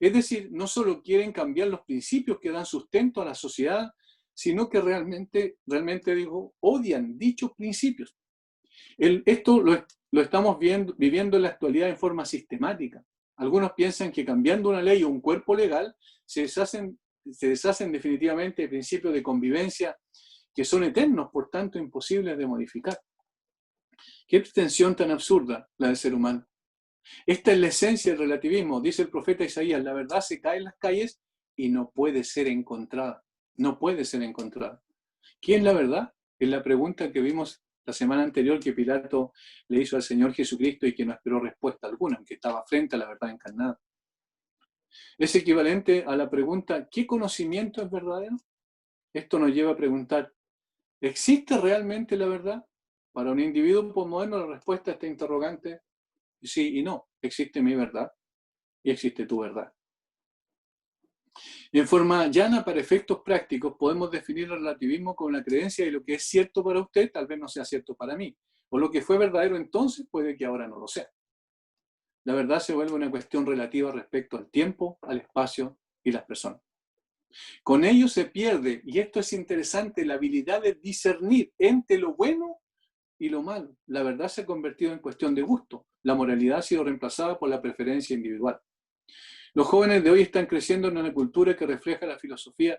Es decir, no solo quieren cambiar los principios que dan sustento a la sociedad, sino que realmente digo, odian dichos principios. Esto lo estamos viviendo en la actualidad en forma sistemática. Algunos piensan que cambiando una ley o un cuerpo legal se deshacen definitivamente de principios de convivencia que son eternos, por tanto imposibles de modificar. Qué pretensión tan absurda la del ser humano. Esta es la esencia del relativismo, dice el profeta Isaías, la verdad se cae en las calles y no puede ser encontrada. No puede ser encontrada. ¿Quién es la verdad? Es la pregunta que vimos la semana anterior que Pilato le hizo al Señor Jesucristo y que no esperó respuesta alguna, aunque estaba frente a la verdad encarnada. Es equivalente a la pregunta, ¿qué conocimiento es verdadero? Esto nos lleva a preguntar, ¿existe realmente la verdad? Para un individuo postmoderno la respuesta a este interrogante es sí y no. Existe mi verdad y existe tu verdad. En forma llana, para efectos prácticos, podemos definir el relativismo como la creencia de lo que es cierto para usted, tal vez no sea cierto para mí. O lo que fue verdadero entonces, puede que ahora no lo sea. La verdad se vuelve una cuestión relativa respecto al tiempo, al espacio y las personas. Con ello se pierde, y esto es interesante, la habilidad de discernir entre lo bueno y lo malo. La verdad se ha convertido en cuestión de gusto. La moralidad ha sido reemplazada por la preferencia individual. Los jóvenes de hoy están creciendo en una cultura que refleja la filosofía.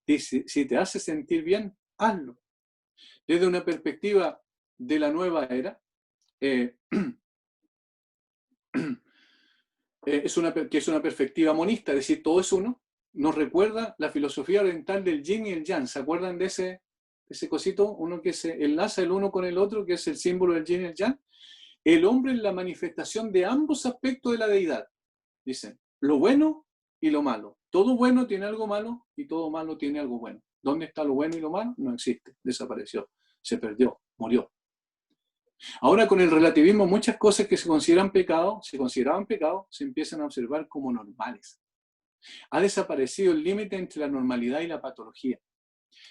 Dice, si te hace sentir bien, hazlo. Desde una perspectiva de la nueva era, que es una perspectiva monista, es decir, todo es uno, nos recuerda la filosofía oriental del yin y el yang. ¿Se acuerdan de ese cosito? Uno que se enlaza el uno con el otro, que es el símbolo del yin y el yang. El hombre es la manifestación de ambos aspectos de la deidad. Dicen, lo bueno y lo malo. Todo bueno tiene algo malo y todo malo tiene algo bueno. ¿Dónde está lo bueno y lo malo? No existe, desapareció, se perdió, murió. Ahora con el relativismo, muchas cosas que se consideraban pecado, se empiezan a observar como normales. Ha desaparecido el límite entre la normalidad y la patología.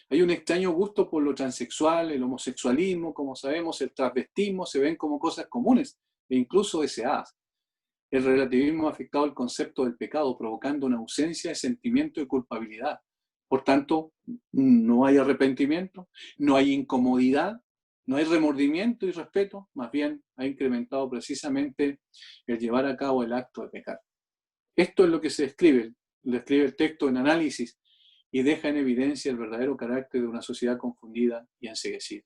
Hay un extraño gusto por lo transexual, el homosexualismo, como sabemos, el transvestismo, se ven como cosas comunes e incluso deseadas. El relativismo ha afectado el concepto del pecado, provocando una ausencia de sentimiento de culpabilidad. Por tanto, no hay arrepentimiento, no hay incomodidad, no hay remordimiento y respeto, más bien ha incrementado precisamente el llevar a cabo el acto de pecar. Esto es lo que se describe el texto en análisis y deja en evidencia el verdadero carácter de una sociedad confundida y enceguecida.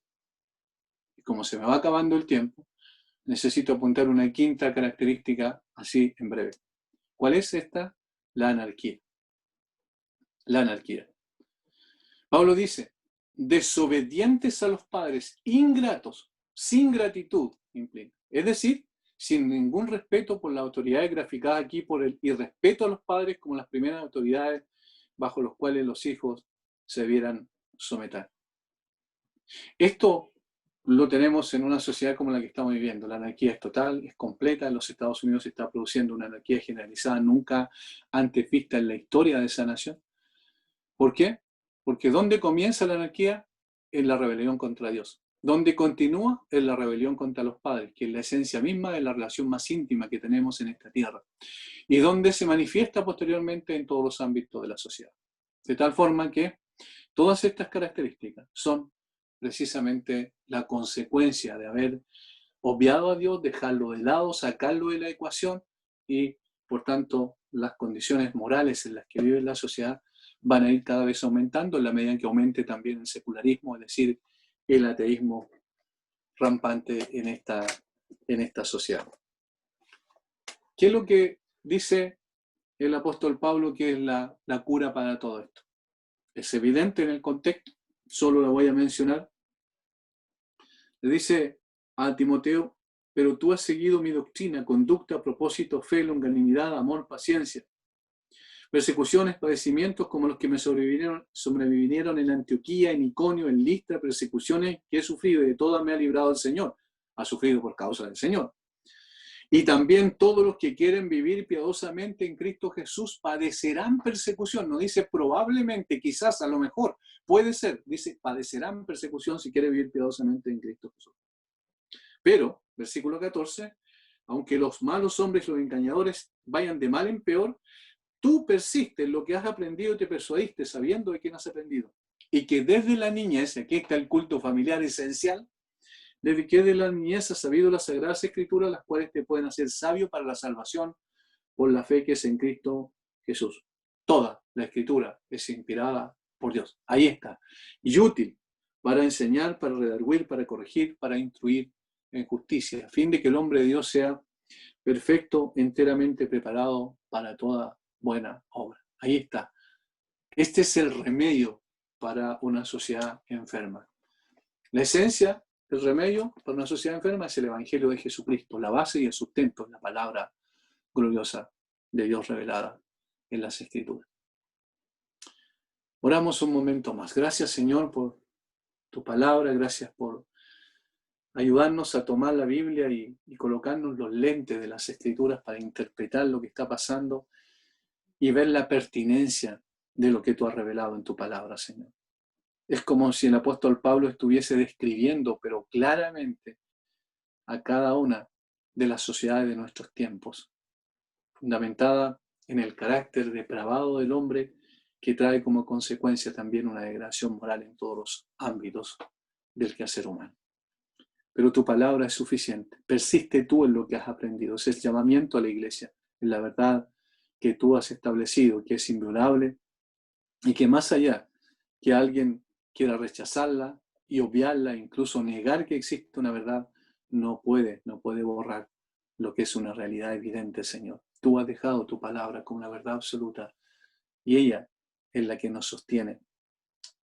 Y como se me va acabando el tiempo, necesito apuntar una quinta característica así en breve. ¿Cuál es esta? La anarquía. La anarquía. Pablo dice, desobedientes a los padres, ingratos, sin gratitud, implica. Es decir, sin ningún respeto por las autoridades graficadas aquí por el irrespeto a los padres como las primeras autoridades bajo los cuales los hijos se debieran someter. Esto lo tenemos en una sociedad como la que estamos viviendo. La anarquía es total, es completa. En los Estados Unidos se está produciendo una anarquía generalizada nunca antes vista en la historia de esa nación. ¿Por qué? Porque ¿dónde comienza la anarquía? En la rebelión contra Dios. ¿Dónde continúa? En la rebelión contra los padres, que es la esencia misma de la relación más íntima que tenemos en esta tierra. Y donde se manifiesta posteriormente en todos los ámbitos de la sociedad. De tal forma que todas estas características son precisamente la consecuencia de haber obviado a Dios, dejarlo de lado, sacarlo de la ecuación y, por tanto, las condiciones morales en las que vive la sociedad van a ir cada vez aumentando en la medida en que aumente también el secularismo, es decir, el ateísmo rampante en esta sociedad. ¿Qué es lo que dice el apóstol Pablo que es la cura para todo esto? Es evidente en el contexto, solo lo voy a mencionar. Le dice a Timoteo, pero tú has seguido mi doctrina, conducta, propósito, fe, longanimidad, amor, paciencia. Persecuciones, padecimientos como los que me sobrevinieron en Antioquía, en Iconio, en Listra, persecuciones que he sufrido y de todas me ha librado el Señor. Ha sufrido por causa del Señor. Y también todos los que quieren vivir piadosamente en Cristo Jesús padecerán persecución. No dice probablemente, quizás, a lo mejor, puede ser. Dice padecerán persecución si quiere vivir piadosamente en Cristo Jesús. Pero, versículo 14, aunque los malos hombres, los engañadores, vayan de mal en peor, tú persistes en lo que has aprendido y te persuadiste sabiendo de quién has aprendido. Y que desde la niñez, aquí está el culto familiar esencial, desde que de la niñez has sabido las Sagradas Escrituras, las cuales te pueden hacer sabio para la salvación por la fe que es en Cristo Jesús. Toda la Escritura es inspirada por Dios. Ahí está. Y útil para enseñar, para redarguir, para corregir, para instruir en justicia, a fin de que el hombre de Dios sea perfecto, enteramente preparado para toda buena obra. Ahí está. Este es el remedio para una sociedad enferma. La esencia del remedio para una sociedad enferma es el Evangelio de Jesucristo, la base y el sustento, la palabra gloriosa de Dios revelada en las Escrituras. Oramos un momento más. Gracias, Señor, por tu palabra, gracias por ayudarnos a tomar la Biblia y colocarnos los lentes de las Escrituras para interpretar lo que está pasando y ver la pertinencia de lo que tú has revelado en tu palabra, Señor. Es como si el apóstol Pablo estuviese describiendo, pero claramente, a cada una de las sociedades de nuestros tiempos, fundamentada en el carácter depravado del hombre, que trae como consecuencia también una degradación moral en todos los ámbitos del quehacer humano. Pero tu palabra es suficiente. Persiste tú en lo que has aprendido. Es el llamamiento a la iglesia, en la verdad que tú has establecido, que es inviolable y que más allá que alguien quiera rechazarla y obviarla, incluso negar que existe una verdad, no puede borrar lo que es una realidad evidente, Señor. Tú has dejado tu palabra como una verdad absoluta y ella es la que nos sostiene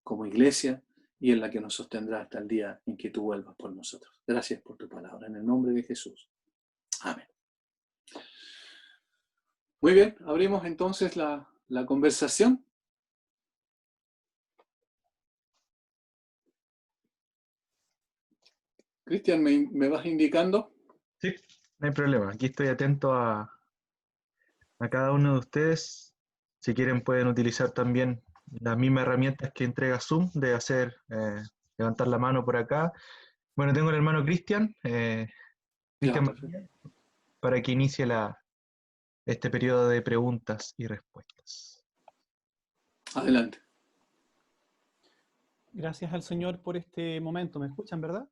como iglesia y en la que nos sostendrá hasta el día en que tú vuelvas por nosotros. Gracias por tu palabra. En el nombre de Jesús. Amén. Muy bien, abrimos entonces la conversación. Cristian, ¿me vas indicando? Sí, no hay problema. Aquí estoy atento a cada uno de ustedes. Si quieren pueden utilizar también las mismas herramientas que entrega Zoom, de hacer levantar la mano por acá. Bueno, tengo al hermano Cristian, Ya, Cristian perfecto. Matías, para que inicie este periodo de preguntas y respuestas. Adelante. Gracias al Señor por este momento. ¿Me escuchan, verdad?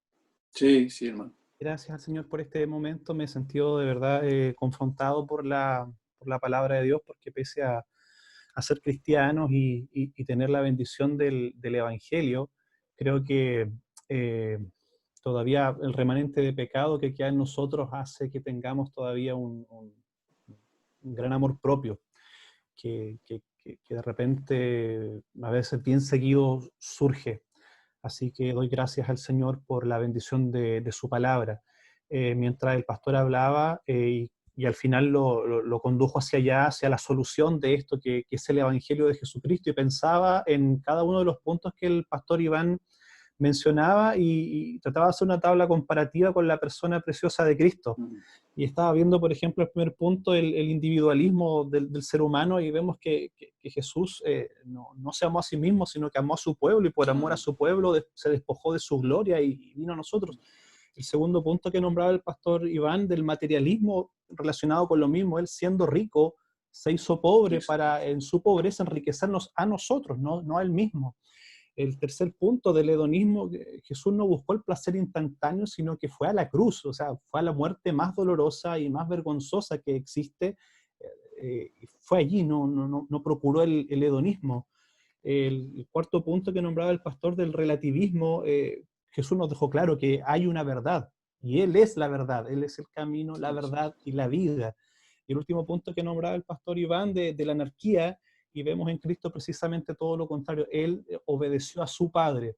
Sí, sí, hermano. Gracias al Señor por este momento. Me he sentido de verdad confrontado por la palabra de Dios, porque pese a ser cristianos y tener la bendición del Evangelio, creo que todavía el remanente de pecado que queda en nosotros hace que tengamos todavía un gran amor propio, que de repente, a veces bien seguido, surge. Así que doy gracias al Señor por la bendición de su palabra. Mientras el pastor hablaba y al final lo condujo hacia allá, hacia la solución de esto que es el Evangelio de Jesucristo, y pensaba en cada uno de los puntos que el pastor Iván mencionaba y trataba de hacer una tabla comparativa con la persona preciosa de Cristo. Y estaba viendo, por ejemplo, el primer punto, el individualismo del ser humano, y vemos que Jesús no se amó a sí mismo, sino que amó a su pueblo, y por amor a su pueblo se despojó de su gloria y vino a nosotros. El segundo punto que nombraba el pastor Iván, del materialismo relacionado con lo mismo: él, siendo rico, se hizo pobre para en su pobreza enriquecernos a nosotros, no a él mismo. El tercer punto del hedonismo: Jesús no buscó el placer instantáneo, sino que fue a la cruz, o sea, fue a la muerte más dolorosa y más vergonzosa que existe. Fue allí, no procuró el hedonismo. El cuarto punto que nombraba el pastor, del relativismo: Jesús nos dejó claro que hay una verdad, y Él es la verdad, Él es el camino, la verdad y la vida. Y el último punto que nombraba el pastor Iván, de la anarquía, y vemos en Cristo precisamente todo lo contrario. Él obedeció a su Padre,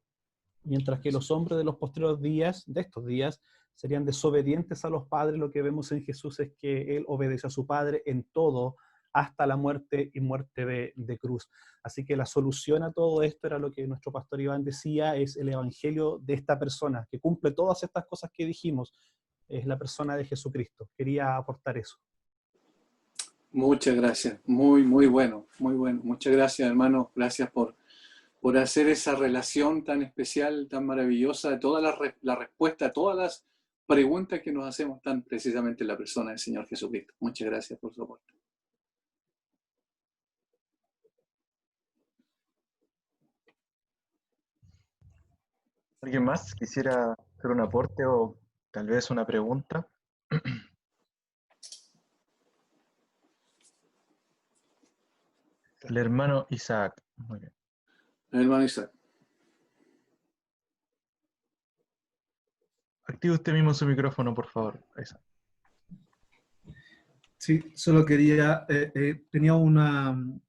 mientras que los hombres de los posteriores días, de estos días, serían desobedientes a los padres. Lo que vemos en Jesús es que Él obedeció a su Padre en todo, hasta la muerte, y muerte de cruz. Así que la solución a todo esto, era lo que nuestro pastor Iván decía, es el Evangelio de esta persona, que cumple todas estas cosas que dijimos. Es la persona de Jesucristo. Quería aportar eso. Muchas gracias. Muy, muy bueno, muy bueno. Muchas gracias, hermano. Gracias por hacer esa relación tan especial, tan maravillosa, de toda la respuesta a todas las preguntas que nos hacemos, tan precisamente en la persona del Señor Jesucristo. Muchas gracias por su aporte. ¿Alguien más quisiera hacer un aporte o tal vez una pregunta? El hermano Isaac. Muy bien. Hermano Isaac. Active usted mismo su micrófono, por favor, Isaac. Sí, solo quería, tenía un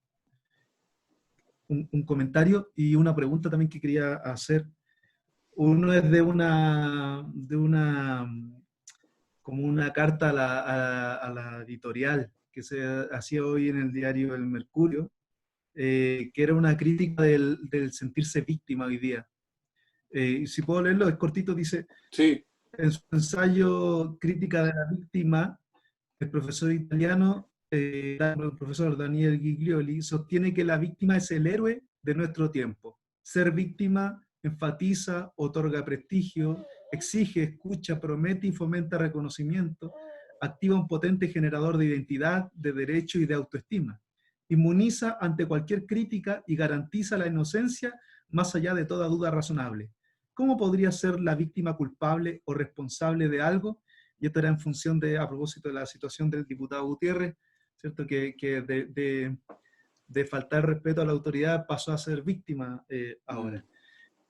comentario y una pregunta también que quería hacer. Uno es como una carta a la editorial que se hacía hoy en el diario El Mercurio, que era una crítica del sentirse víctima hoy día. Si puedo leerlo, es cortito, dice: Sí. en su ensayo Crítica de la Víctima, el profesor italiano, el profesor Daniel Giglioli, sostiene que la víctima es el héroe de nuestro tiempo. Ser víctima enfatiza, otorga prestigio, exige, escucha, promete y fomenta reconocimiento, activa un potente generador de identidad, de derecho y de autoestima. Inmuniza ante cualquier crítica y garantiza la inocencia más allá de toda duda razonable. ¿Cómo podría ser la víctima culpable o responsable de algo? Y esto era en función de, a propósito de la situación del diputado Gutiérrez, ¿cierto? Que de faltar respeto a la autoridad pasó a ser víctima ahora.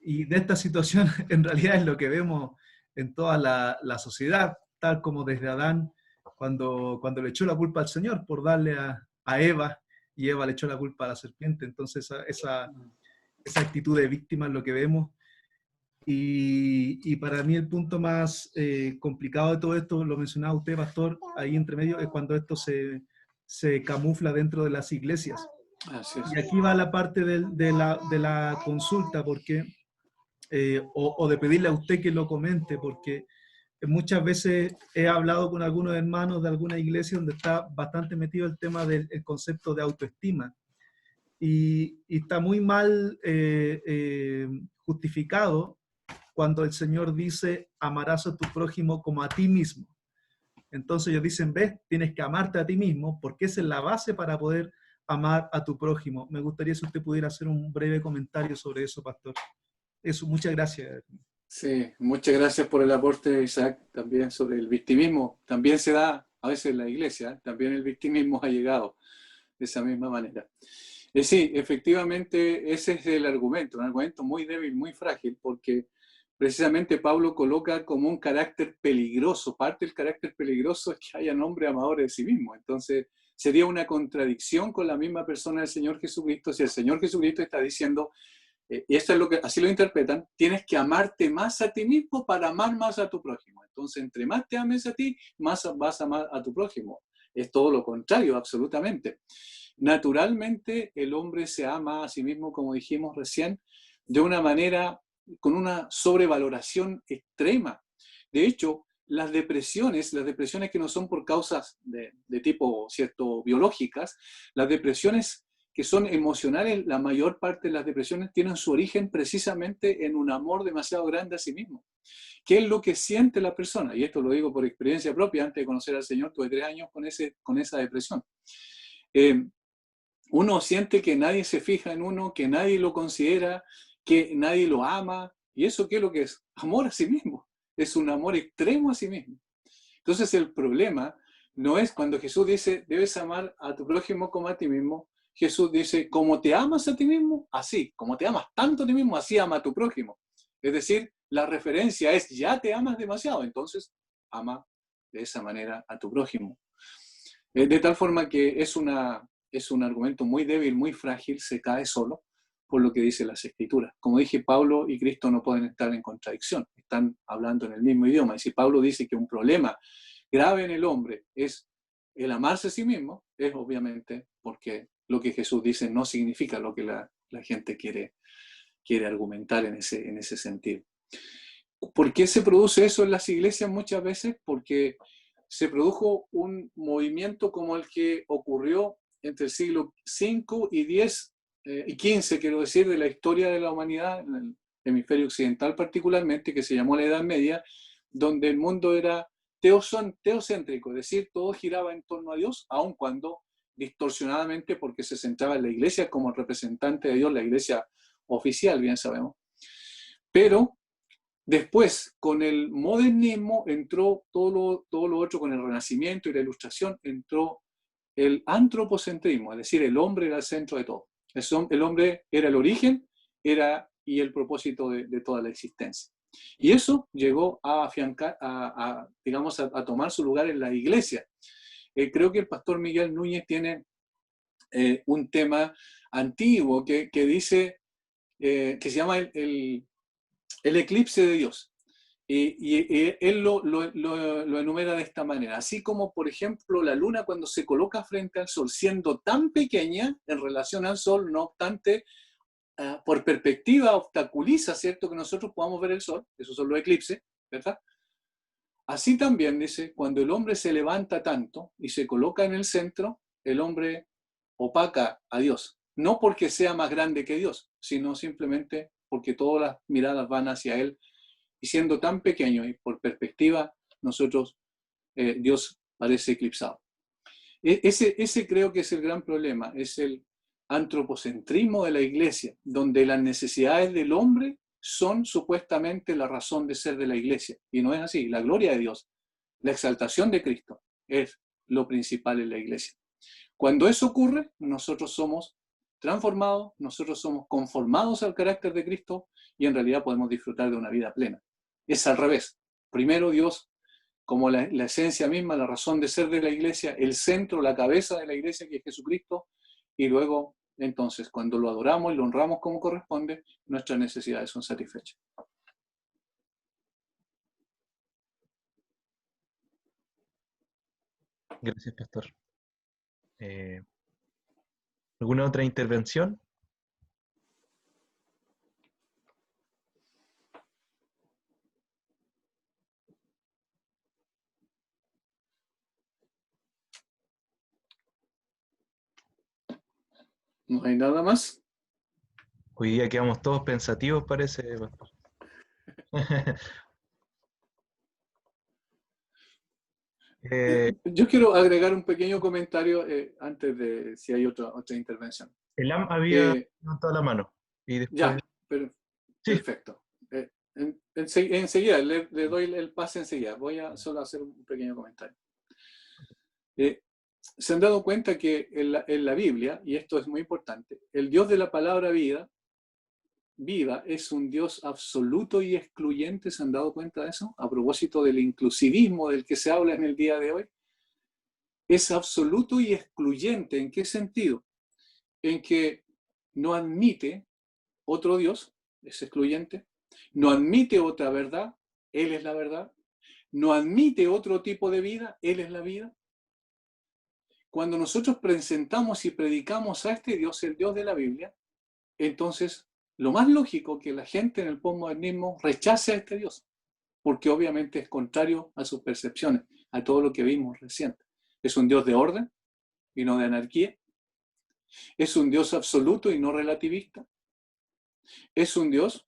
Y de esta situación en realidad es lo que vemos en toda la sociedad, tal como desde Adán, cuando le echó la culpa al Señor por darle a Eva, y Eva le echó la culpa a la serpiente. Entonces esa actitud de víctima es lo que vemos. Y para mí el punto más complicado de todo esto, lo mencionaba usted, pastor, ahí entre medio, es cuando esto se camufla dentro de las iglesias. Así es. Y aquí va la parte de la consulta, porque, o de pedirle a usted que lo comente, porque muchas veces he hablado con algunos hermanos de alguna iglesia donde está bastante metido el tema del concepto de autoestima. Y está muy mal justificado cuando el Señor dice, amarás a tu prójimo como a ti mismo. Entonces ellos dicen, ves, tienes que amarte a ti mismo, porque esa es la base para poder amar a tu prójimo. Me gustaría si usted pudiera hacer un breve comentario sobre eso, pastor. Eso, muchas gracias. Sí, muchas gracias por el aporte, Isaac, también sobre el victimismo. También se da a veces en la iglesia, también el victimismo ha llegado de esa misma manera. Sí, efectivamente ese es el argumento, un argumento muy débil, muy frágil, porque precisamente Pablo coloca como un carácter peligroso. Parte del carácter peligroso es que hayan hombres amadores de sí mismos. Entonces sería una contradicción con la misma persona del Señor Jesucristo si el Señor Jesucristo está diciendo, y esto es lo que así lo interpretan, tienes que amarte más a ti mismo para amar más a tu prójimo. Entonces, entre más te ames a ti, más vas a amar a tu prójimo. Es todo lo contrario, absolutamente. Naturalmente, el hombre se ama a sí mismo, como dijimos recién, de una manera, con una sobrevaloración extrema. De hecho, las depresiones que no son por causas de tipo, ¿cierto?, biológicas, las depresiones que son emocionales, la mayor parte de las depresiones tienen su origen precisamente en un amor demasiado grande a sí mismo. ¿Qué es lo que siente la persona? Y esto lo digo por experiencia propia, antes de conocer al Señor, tuve 3 años con esa depresión. Uno siente que nadie se fija en uno, que nadie lo considera, que nadie lo ama. ¿Y eso qué es lo que es? Amor a sí mismo. Es un amor extremo a sí mismo. Entonces el problema no es cuando Jesús dice, debes amar a tu prójimo como a ti mismo. Jesús dice, como te amas a ti mismo, así. Como te amas tanto a ti mismo, así ama a tu prójimo. Es decir, la referencia es, ya te amas demasiado, entonces ama de esa manera a tu prójimo. De tal forma que es un argumento muy débil, muy frágil, se cae solo por lo que dicen las Escrituras. Como dije, Pablo y Cristo no pueden estar en contradicción, están hablando en el mismo idioma. Y si Pablo dice que un problema grave en el hombre es el amarse a sí mismo, es obviamente porque lo que Jesús dice no significa lo que la gente quiere argumentar en ese sentido. ¿Por qué se produce eso en las iglesias muchas veces? Porque se produjo un movimiento como el que ocurrió entre el siglo V y X y XV, quiero decir, de la historia de la humanidad, en el hemisferio occidental particularmente, que se llamó la Edad Media, donde el mundo era teocéntrico, es decir, todo giraba en torno a Dios, aun cuando distorsionadamente, porque se centraba en la iglesia como representante de Dios, la iglesia oficial, bien sabemos. Pero después, con el modernismo, entró todo lo otro, con el Renacimiento y la Ilustración, entró el antropocentrismo, es decir, el hombre era el centro de todo. El hombre era el origen y el propósito de toda la existencia. Y eso llegó a afiancar, digamos, a tomar su lugar en la iglesia. Creo que el pastor Miguel Núñez tiene un tema antiguo que dice, que se llama el eclipse de Dios. Y él lo enumera de esta manera. Así como, por ejemplo, la luna cuando se coloca frente al sol, siendo tan pequeña en relación al sol, no obstante, por perspectiva obstaculiza, ¿cierto?, que nosotros podamos ver el sol. Esos son los eclipses, ¿verdad? Así también, dice, cuando el hombre se levanta tanto y se coloca en el centro, el hombre opaca a Dios. No porque sea más grande que Dios, sino simplemente porque todas las miradas van hacia Él. Y siendo tan pequeño y por perspectiva, nosotros, Dios parece eclipsado. Ese creo que es el gran problema, es el antropocentrismo de la iglesia, donde las necesidades del hombre son supuestamente la razón de ser de la iglesia. Y no es así. La gloria de Dios, la exaltación de Cristo es lo principal en la iglesia. Cuando eso ocurre, nosotros somos transformados, nosotros somos conformados al carácter de Cristo y en realidad podemos disfrutar de una vida plena. Es al revés. Primero Dios, como la esencia misma, la razón de ser de la iglesia, el centro, la cabeza de la iglesia que es Jesucristo, y luego, entonces, cuando lo adoramos y lo honramos como corresponde, nuestras necesidades son satisfechas. Gracias, pastor. ¿Alguna otra intervención? ¿No hay nada más? Hoy día quedamos todos pensativos, parece, pastor. Yo quiero agregar un pequeño comentario antes de si hay otra intervención. Elam había Eh, levantado la mano. Y después. Ya, Sí. perfecto. Enseguida, le doy el pase enseguida. Voy a solo hacer un pequeño comentario. Se han dado cuenta que en la Biblia, y esto es muy importante, el Dios de la palabra viva es un Dios absoluto y excluyente. ¿Se han dado cuenta de eso? A propósito del inclusivismo del que se habla en el día de hoy. Es absoluto y excluyente. ¿En qué sentido? En que no admite otro Dios, es excluyente, no admite otra verdad, Él es la verdad, no admite otro tipo de vida, Él es la vida. Cuando nosotros presentamos y predicamos a este Dios, el Dios de la Biblia, entonces lo más lógico que la gente en el posmodernismo rechace a este Dios, porque obviamente es contrario a sus percepciones, a todo lo que vimos reciente. Es un Dios de orden y no de anarquía. Es un Dios absoluto y no relativista. Es un Dios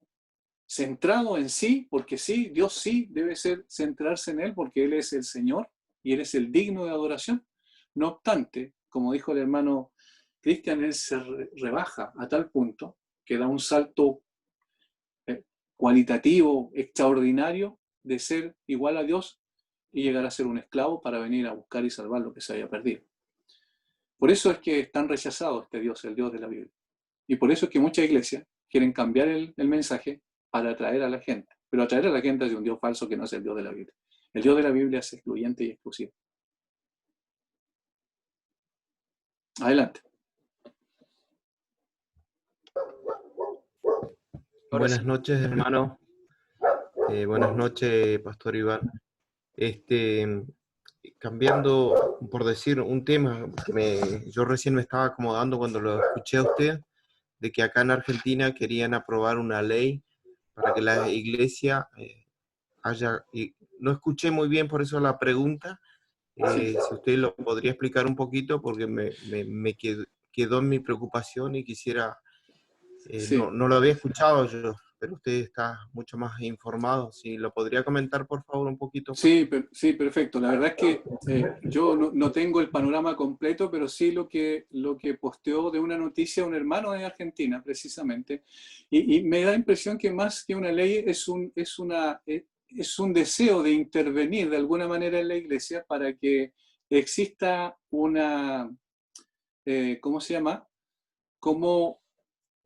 centrado en sí, porque sí, Dios sí debe centrarse en Él, porque Él es el Señor y Él es el digno de adoración. No obstante, como dijo el hermano Cristian, Él se rebaja a tal punto que da un salto cualitativo, extraordinario, de ser igual a Dios y llegar a ser un esclavo para venir a buscar y salvar lo que se haya perdido. Por eso es que es tan rechazado este Dios, el Dios de la Biblia. Y por eso es que muchas iglesias quieren cambiar el mensaje para atraer a la gente. Pero atraer a la gente hacia un Dios falso que no es el Dios de la Biblia. El Dios de la Biblia es excluyente y exclusivo. Adelante. Buenas noches, hermano. Buenas noches, Pastor Iván. Cambiando, por decir, un tema que yo recién me estaba acomodando cuando lo escuché a usted, de que acá en Argentina querían aprobar una ley para que la iglesia haya... Y no escuché muy bien, por eso la pregunta. Si usted lo podría explicar un poquito, porque me quedó en mi preocupación y quisiera... no lo había escuchado yo, pero usted está mucho más informado. Si lo podría comentar, por favor, un poquito. Sí, perfecto. La verdad es que yo no tengo el panorama completo, pero sí lo que posteó de una noticia un hermano de Argentina, precisamente. Y me da la impresión que más que una ley es un deseo de intervenir de alguna manera en la iglesia para que exista una, ¿cómo se llama? Como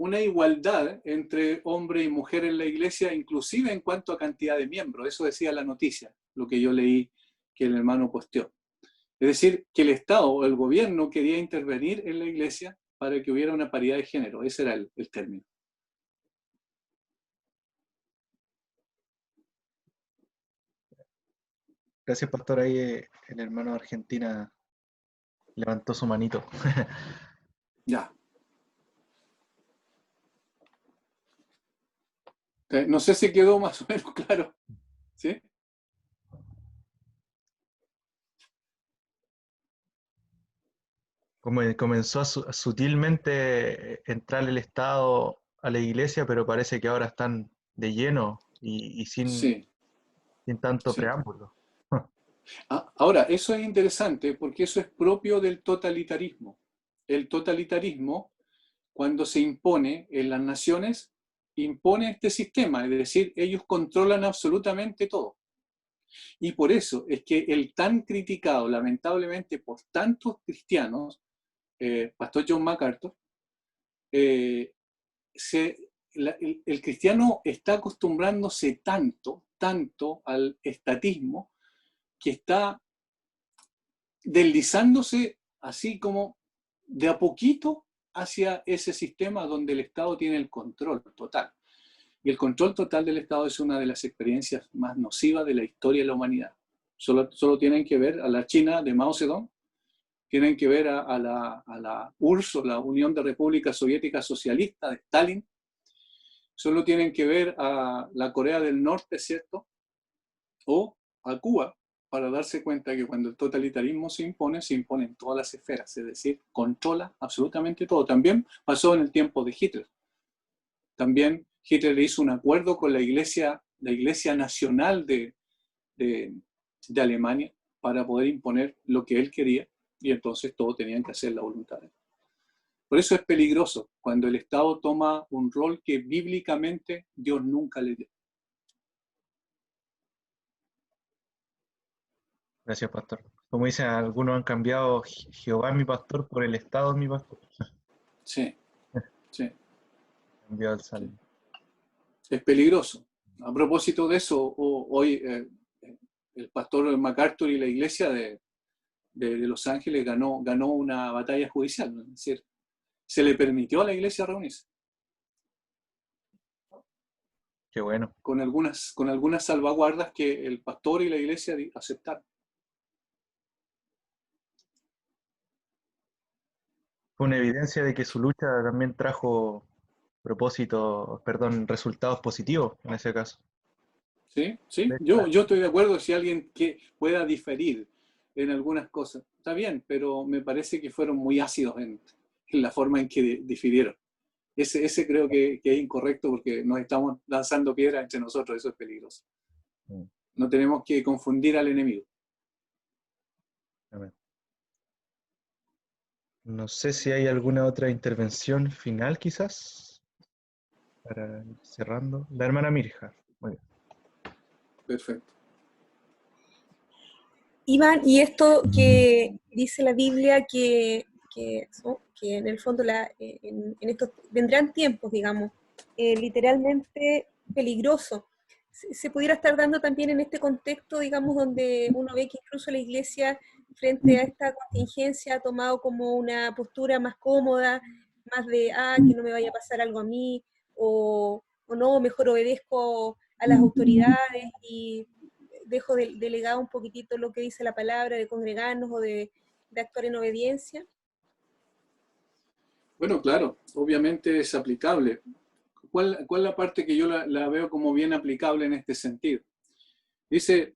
una igualdad entre hombre y mujer en la iglesia, inclusive en cuanto a cantidad de miembros. Eso decía la noticia, lo que yo leí que el hermano posteó. Es decir, que el Estado o el gobierno quería intervenir en la iglesia para que hubiera una paridad de género. Ese era el término. Gracias, pastor. Ahí el hermano de Argentina levantó su manito. Ya. No sé si quedó más o menos claro. ¿Sí? comenzó a sutilmente entrar el Estado a la iglesia, pero parece que ahora están de lleno y sin Sí, tanto sí. preámbulo. Ahora, eso es interesante porque eso es propio del totalitarismo. El totalitarismo, cuando se impone en las naciones, impone este sistema, es decir, ellos controlan absolutamente todo. Y por eso es que el tan criticado, lamentablemente, por tantos cristianos, Pastor John MacArthur, eh, el cristiano está acostumbrándose tanto al estatismo, que está deslizándose así como de a poquito hacia ese sistema donde el Estado tiene el control total. Y el control total del Estado es una de las experiencias más nocivas de la historia de la humanidad. Solo tienen que ver a la China de Mao Zedong, tienen que ver a la URSS, o la Unión de Repúblicas Soviéticas Socialistas de Stalin, solo tienen que ver a la Corea del Norte, ¿cierto? O a Cuba, para darse cuenta que cuando el totalitarismo se impone en todas las esferas, es decir, controla absolutamente todo. También pasó en el tiempo de Hitler. También Hitler hizo un acuerdo con la Iglesia Nacional de Alemania para poder imponer lo que él quería, y entonces todos tenían que hacer la voluntad de él. Por eso es peligroso cuando el Estado toma un rol que bíblicamente Dios nunca le dio. Gracias, pastor. Como dicen, algunos han cambiado Jehová es mi pastor por el Estado es mi pastor. Sí, sí. Cambiado el salmo. Es peligroso. A propósito de eso, hoy el pastor MacArthur y la iglesia de Los Ángeles ganó una batalla judicial, ¿no? Es decir, se le permitió a la iglesia reunirse Qué bueno. con algunas salvaguardas que el pastor y la iglesia aceptaron. Fue una evidencia de que su lucha también trajo resultados positivos en ese caso. Sí, sí, yo estoy de acuerdo si alguien que pueda diferir en algunas cosas. Está bien, pero me parece que fueron muy ácidos en la forma en que difirieron. Ese creo que es incorrecto porque nos estamos lanzando piedras entre nosotros, eso es peligroso. No tenemos que confundir al enemigo. Amén. No sé si hay alguna otra intervención final quizás para ir cerrando. La hermana Mirja. Muy bien. Perfecto. Iván, y esto que dice la Biblia que en el fondo en estos vendrán tiempos, digamos, literalmente peligrosos. Se pudiera estar dando también en este contexto, digamos, donde uno ve que incluso la Iglesia frente a esta contingencia ha tomado como una postura más cómoda, más de, que no me vaya a pasar algo a mí, o no, mejor obedezco a las autoridades y dejo delegado un poquitito lo que dice la palabra, de congregarnos o de actuar en obediencia. Bueno, claro, obviamente es aplicable. ¿Cuál es la parte que yo la veo como bien aplicable en este sentido? Dice,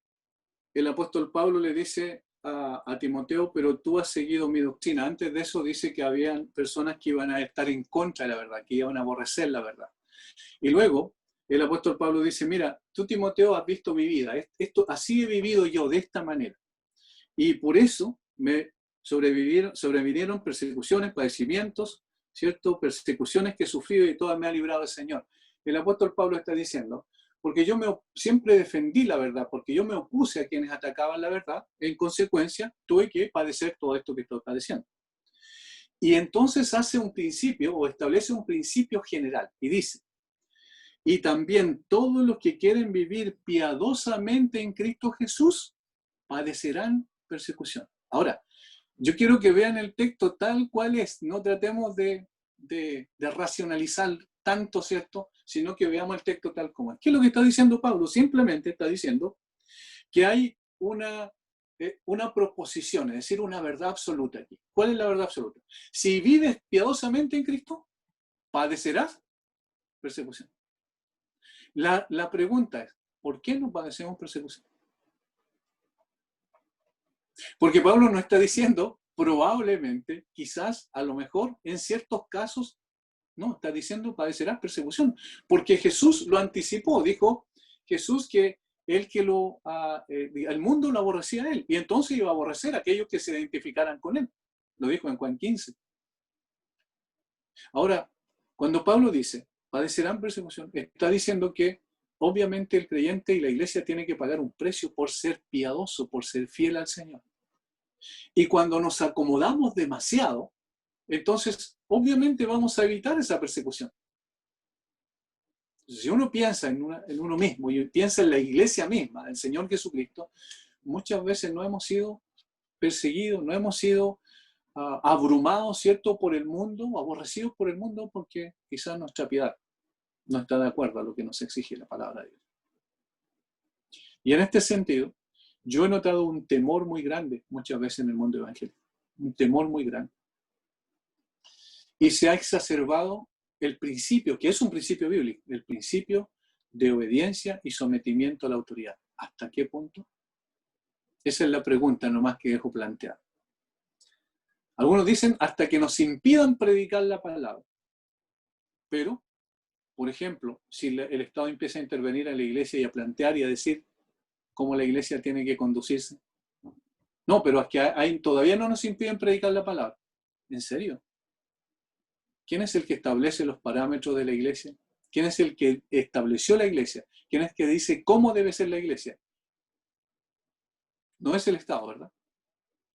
el apóstol Pablo le dice a Timoteo, pero tú has seguido mi doctrina. Antes de eso dice que habían personas que iban a estar en contra de la verdad, que iban a aborrecer la verdad. Y luego el apóstol Pablo dice, mira, tú Timoteo has visto mi vida, así he vivido yo, de esta manera. Y por eso me sobrevinieron persecuciones, padecimientos, ¿cierto? Persecuciones que he sufrido y todas me ha librado el Señor. El apóstol Pablo está diciendo, porque yo siempre defendí la verdad, porque yo me opuse a quienes atacaban la verdad, en consecuencia tuve que padecer todo esto que estoy padeciendo. Y entonces hace un principio, o establece un principio general, y dice, y también todos los que quieren vivir piadosamente en Cristo Jesús padecerán persecución. Ahora, yo quiero que vean el texto tal cual es, no tratemos de racionalizar tanto, ¿cierto? Sino que veamos el texto tal como es. ¿Qué es lo que está diciendo Pablo? Simplemente está diciendo que hay una proposición, es decir, una verdad absoluta aquí. ¿Cuál es la verdad absoluta? Si vives piadosamente en Cristo, padecerás persecución. La pregunta es, ¿por qué no padecemos persecución? Porque Pablo no está diciendo probablemente, quizás, a lo mejor, en ciertos casos, no, está diciendo padecerás persecución, porque Jesús lo anticipó, dijo Jesús que el mundo lo aborrecía a él, y entonces iba a aborrecer a aquellos que se identificaran con él. Lo dijo en Juan 15. Ahora, cuando Pablo dice, padecerán persecución, está diciendo que obviamente el creyente y la iglesia tienen que pagar un precio por ser piadoso, por ser fiel al Señor. Y cuando nos acomodamos demasiado, entonces obviamente vamos a evitar esa persecución. Si uno piensa en uno mismo y piensa en la iglesia misma, el Señor Jesucristo, muchas veces no hemos sido perseguidos, no hemos sido abrumados, ¿cierto?, por el mundo, aborrecidos por el mundo, porque quizás nuestra piedad no está de acuerdo a lo que nos exige la palabra de Dios. Y en este sentido, yo he notado un temor muy grande muchas veces en el mundo evangélico, un temor muy grande. Y se ha exacerbado el principio, que es un principio bíblico, el principio de obediencia y sometimiento a la autoridad. ¿Hasta qué punto? Esa es la pregunta nomás que dejo planteada. Algunos dicen hasta que nos impidan predicar la palabra. Pero, por ejemplo, si el Estado empieza a intervenir en la iglesia y a plantear y a decir cómo la iglesia tiene que conducirse. No, pero es que todavía no nos impiden predicar la palabra. ¿En serio? ¿Quién es el que establece los parámetros de la iglesia? ¿Quién es el que estableció la iglesia? ¿Quién es el que dice cómo debe ser la iglesia? No es el Estado, ¿verdad?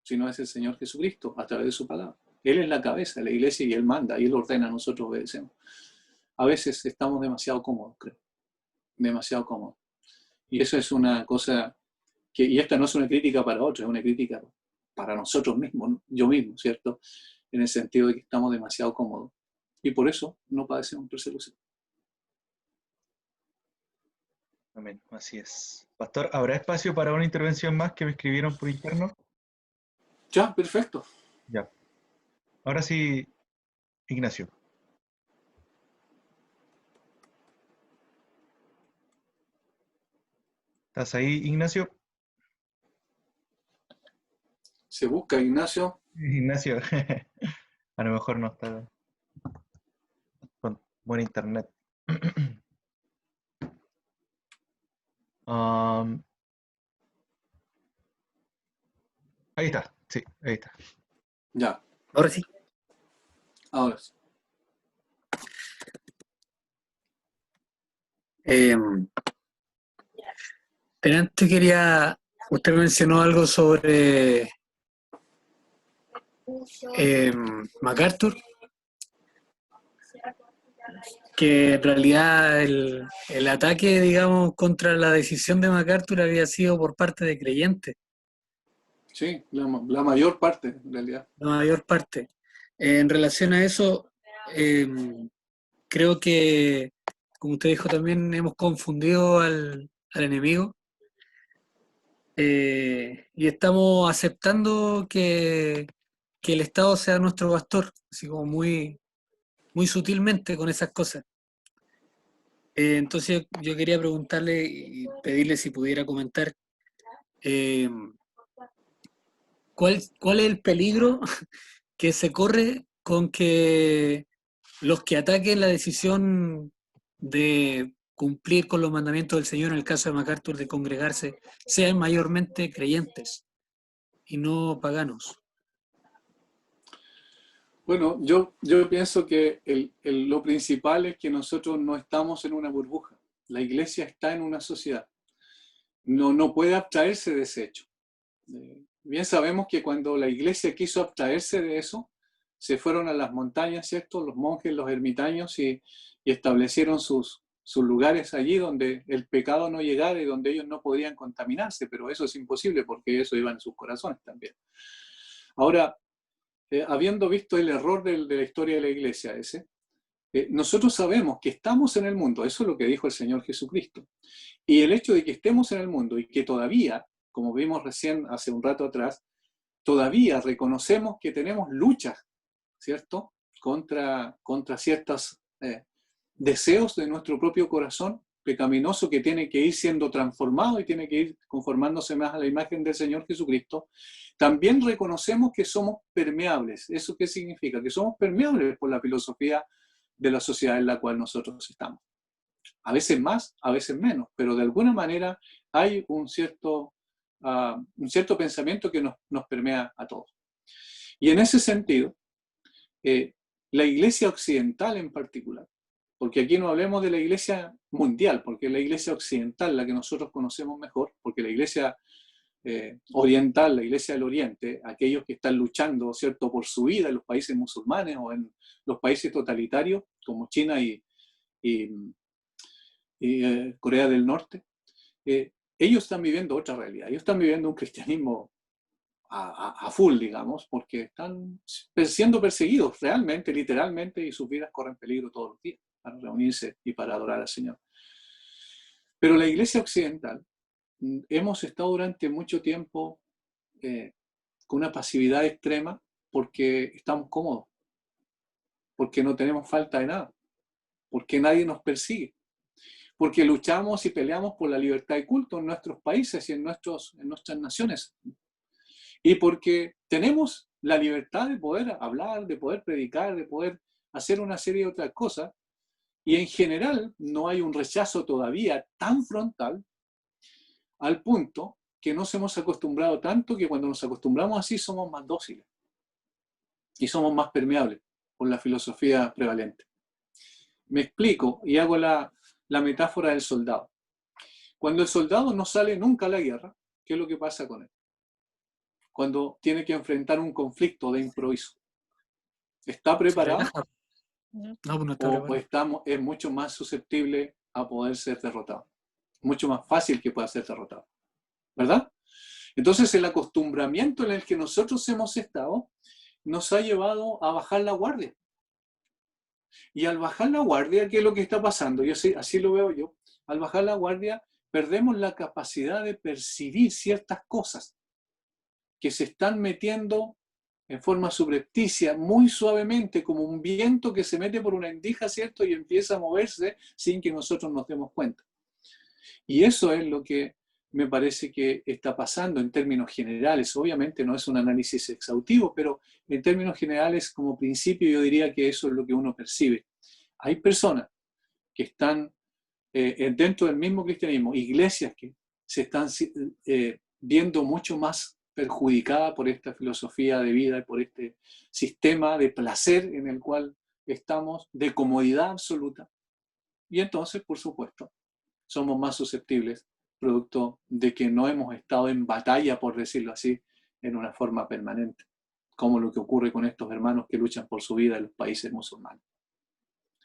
Sino es el Señor Jesucristo a través de su palabra. Él es la cabeza de la iglesia y Él manda y Él ordena, nosotros obedecemos. A veces estamos demasiado cómodos, creo. Demasiado cómodos. Y eso es una cosa y esta no es una crítica para otros, es una crítica para nosotros mismos, yo mismo, ¿cierto? En el sentido de que estamos demasiado cómodos. Y por eso no padecemos persecución. Amén, así es. Pastor, ¿habrá espacio para una intervención más que me escribieron por interno? Ya, perfecto. Ya. Ahora sí, Ignacio. ¿Estás ahí, Ignacio? Se busca Ignacio. Ignacio, a lo mejor no está con buen internet. Ahí está, sí, ahí está. Ya. Ahora sí. Ahora sí. Pero antes usted mencionó algo sobre MacArthur, que en realidad el ataque, digamos, contra la decisión de MacArthur había sido por parte de creyentes. Sí, la mayor parte, en realidad. La mayor parte. En relación a eso, creo que, como usted dijo, también hemos confundido al enemigo. Y estamos aceptando que el Estado sea nuestro pastor, así como muy, muy sutilmente con esas cosas. Entonces yo quería preguntarle y pedirle si pudiera comentar ¿cuál es el peligro que se corre con que los que ataquen la decisión de cumplir con los mandamientos del Señor, en el caso de MacArthur, de congregarse, sean mayormente creyentes y no paganos? Bueno, yo pienso que lo principal es que nosotros no estamos en una burbuja. La iglesia está en una sociedad. No puede abstraerse de ese hecho. Bien sabemos que cuando la iglesia quiso abstraerse de eso, se fueron a las montañas, ¿cierto? Los monjes, los ermitaños, y establecieron sus lugares allí donde el pecado no llegara y donde ellos no podían contaminarse, pero eso es imposible porque eso iba en sus corazones también. Ahora, habiendo visto el error de la historia de la iglesia nosotros sabemos que estamos en el mundo, eso es lo que dijo el Señor Jesucristo. Y el hecho de que estemos en el mundo y que todavía, como vimos recién hace un rato atrás, todavía reconocemos que tenemos luchas, ¿cierto? Contra ciertos deseos de nuestro propio corazón, pecaminoso que tiene que ir siendo transformado y tiene que ir conformándose más a la imagen del Señor Jesucristo, también reconocemos que somos permeables. ¿Eso qué significa? Que somos permeables por la filosofía de la sociedad en la cual nosotros estamos. A veces más, a veces menos, pero de alguna manera hay un cierto pensamiento que nos permea a todos. Y en ese sentido, la Iglesia occidental en particular, porque aquí no hablemos de la Iglesia mundial, porque es la Iglesia occidental la que nosotros conocemos mejor, porque la Iglesia oriental, la Iglesia del Oriente, aquellos que están luchando, ¿cierto?, por su vida en los países musulmanes o en los países totalitarios, como China y Corea del Norte, ellos están viviendo otra realidad. Ellos están viviendo un cristianismo a full, digamos, porque están siendo perseguidos realmente, literalmente, y sus vidas corren peligro todos los días para reunirse y para adorar al Señor. Pero la Iglesia occidental, hemos estado durante mucho tiempo con una pasividad extrema porque estamos cómodos, porque no tenemos falta de nada, porque nadie nos persigue, porque luchamos y peleamos por la libertad de culto en nuestros países y en nuestras naciones, y porque tenemos la libertad de poder hablar, de poder predicar, de poder hacer una serie de otras cosas, y en general no hay un rechazo todavía tan frontal al punto que nos hemos acostumbrado tanto que cuando nos acostumbramos así somos más dóciles y somos más permeables por la filosofía prevalente. Me explico y hago la metáfora del soldado. Cuando el soldado no sale nunca a la guerra, ¿qué es lo que pasa con él? Cuando tiene que enfrentar un conflicto de improviso, ¿está preparado? No, no está preparado. Es mucho más susceptible a poder ser derrotado. Mucho más fácil que pueda ser derrotado. ¿Verdad? Entonces el acostumbramiento en el que nosotros hemos estado nos ha llevado a bajar la guardia. Y al bajar la guardia, ¿qué es lo que está pasando? Yo así lo veo yo. Al bajar la guardia, perdemos la capacidad de percibir ciertas cosas que se están metiendo en forma subrepticia, muy suavemente, como un viento que se mete por una endija, ¿cierto? Y empieza a moverse sin que nosotros nos demos cuenta. Y eso es lo que me parece que está pasando en términos generales. Obviamente no es un análisis exhaustivo, pero en términos generales, como principio, yo diría que eso es lo que uno percibe. Hay personas que están dentro del mismo cristianismo, iglesias que se están viendo mucho más perjudicada por esta filosofía de vida y por este sistema de placer en el cual estamos, de comodidad absoluta. Y entonces, por supuesto, somos más susceptibles, producto de que no hemos estado en batalla, por decirlo así, en una forma permanente, como lo que ocurre con estos hermanos que luchan por su vida en los países musulmanes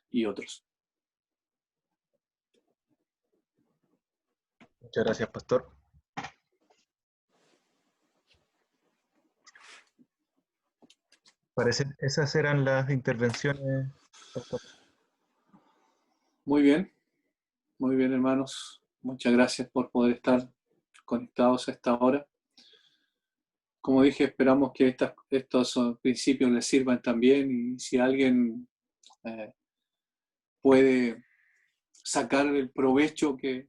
y otros. Muchas gracias, pastor. Parece esas eran las intervenciones, pastor. Muy bien, hermanos. Muchas gracias por poder estar conectados a esta hora. Como dije, esperamos que estos principios les sirvan también, y si alguien puede sacar el provecho que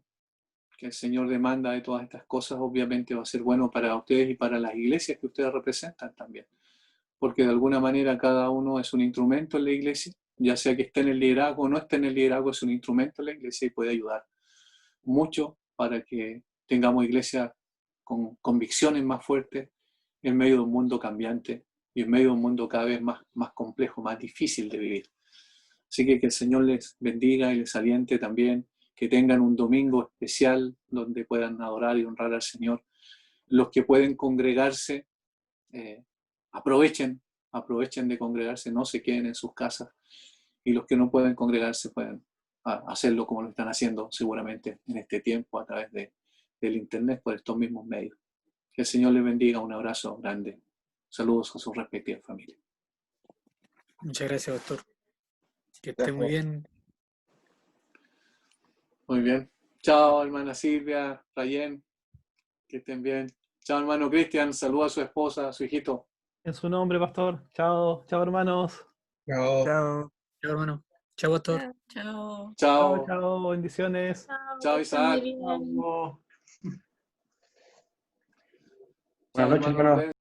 el Señor demanda de todas estas cosas, obviamente va a ser bueno para ustedes y para las iglesias que ustedes representan también. Porque de alguna manera cada uno es un instrumento en la iglesia, ya sea que esté en el liderazgo o no esté en el liderazgo, es un instrumento en la iglesia y puede ayudar mucho para que tengamos iglesias con convicciones más fuertes en medio de un mundo cambiante y en medio de un mundo cada vez más complejo, más difícil de vivir. Así que el Señor les bendiga y les aliente también, que tengan un domingo especial donde puedan adorar y honrar al Señor. Los que pueden congregarse, aprovechen de congregarse, no se queden en sus casas, y los que no pueden congregarse pueden hacerlo como lo están haciendo seguramente en este tiempo a través del internet, por estos mismos medios. Que el Señor les bendiga, un abrazo grande, saludos a sus respectivas familias. Muchas gracias, doctor. Que esté muy bien. Muy bien. Chao, hermana Silvia, Rayén, que estén bien. Chao, hermano Cristian, saluda a su esposa, a su hijito. En su nombre, pastor. Chao, chao, hermanos. Chao. Chao, hermano. Chao, pastor. Chao. Chao. Chao, bendiciones. Chao, Isaac. Muy bien. Chao, Buenas noches, hermano hermano. Lorenzo.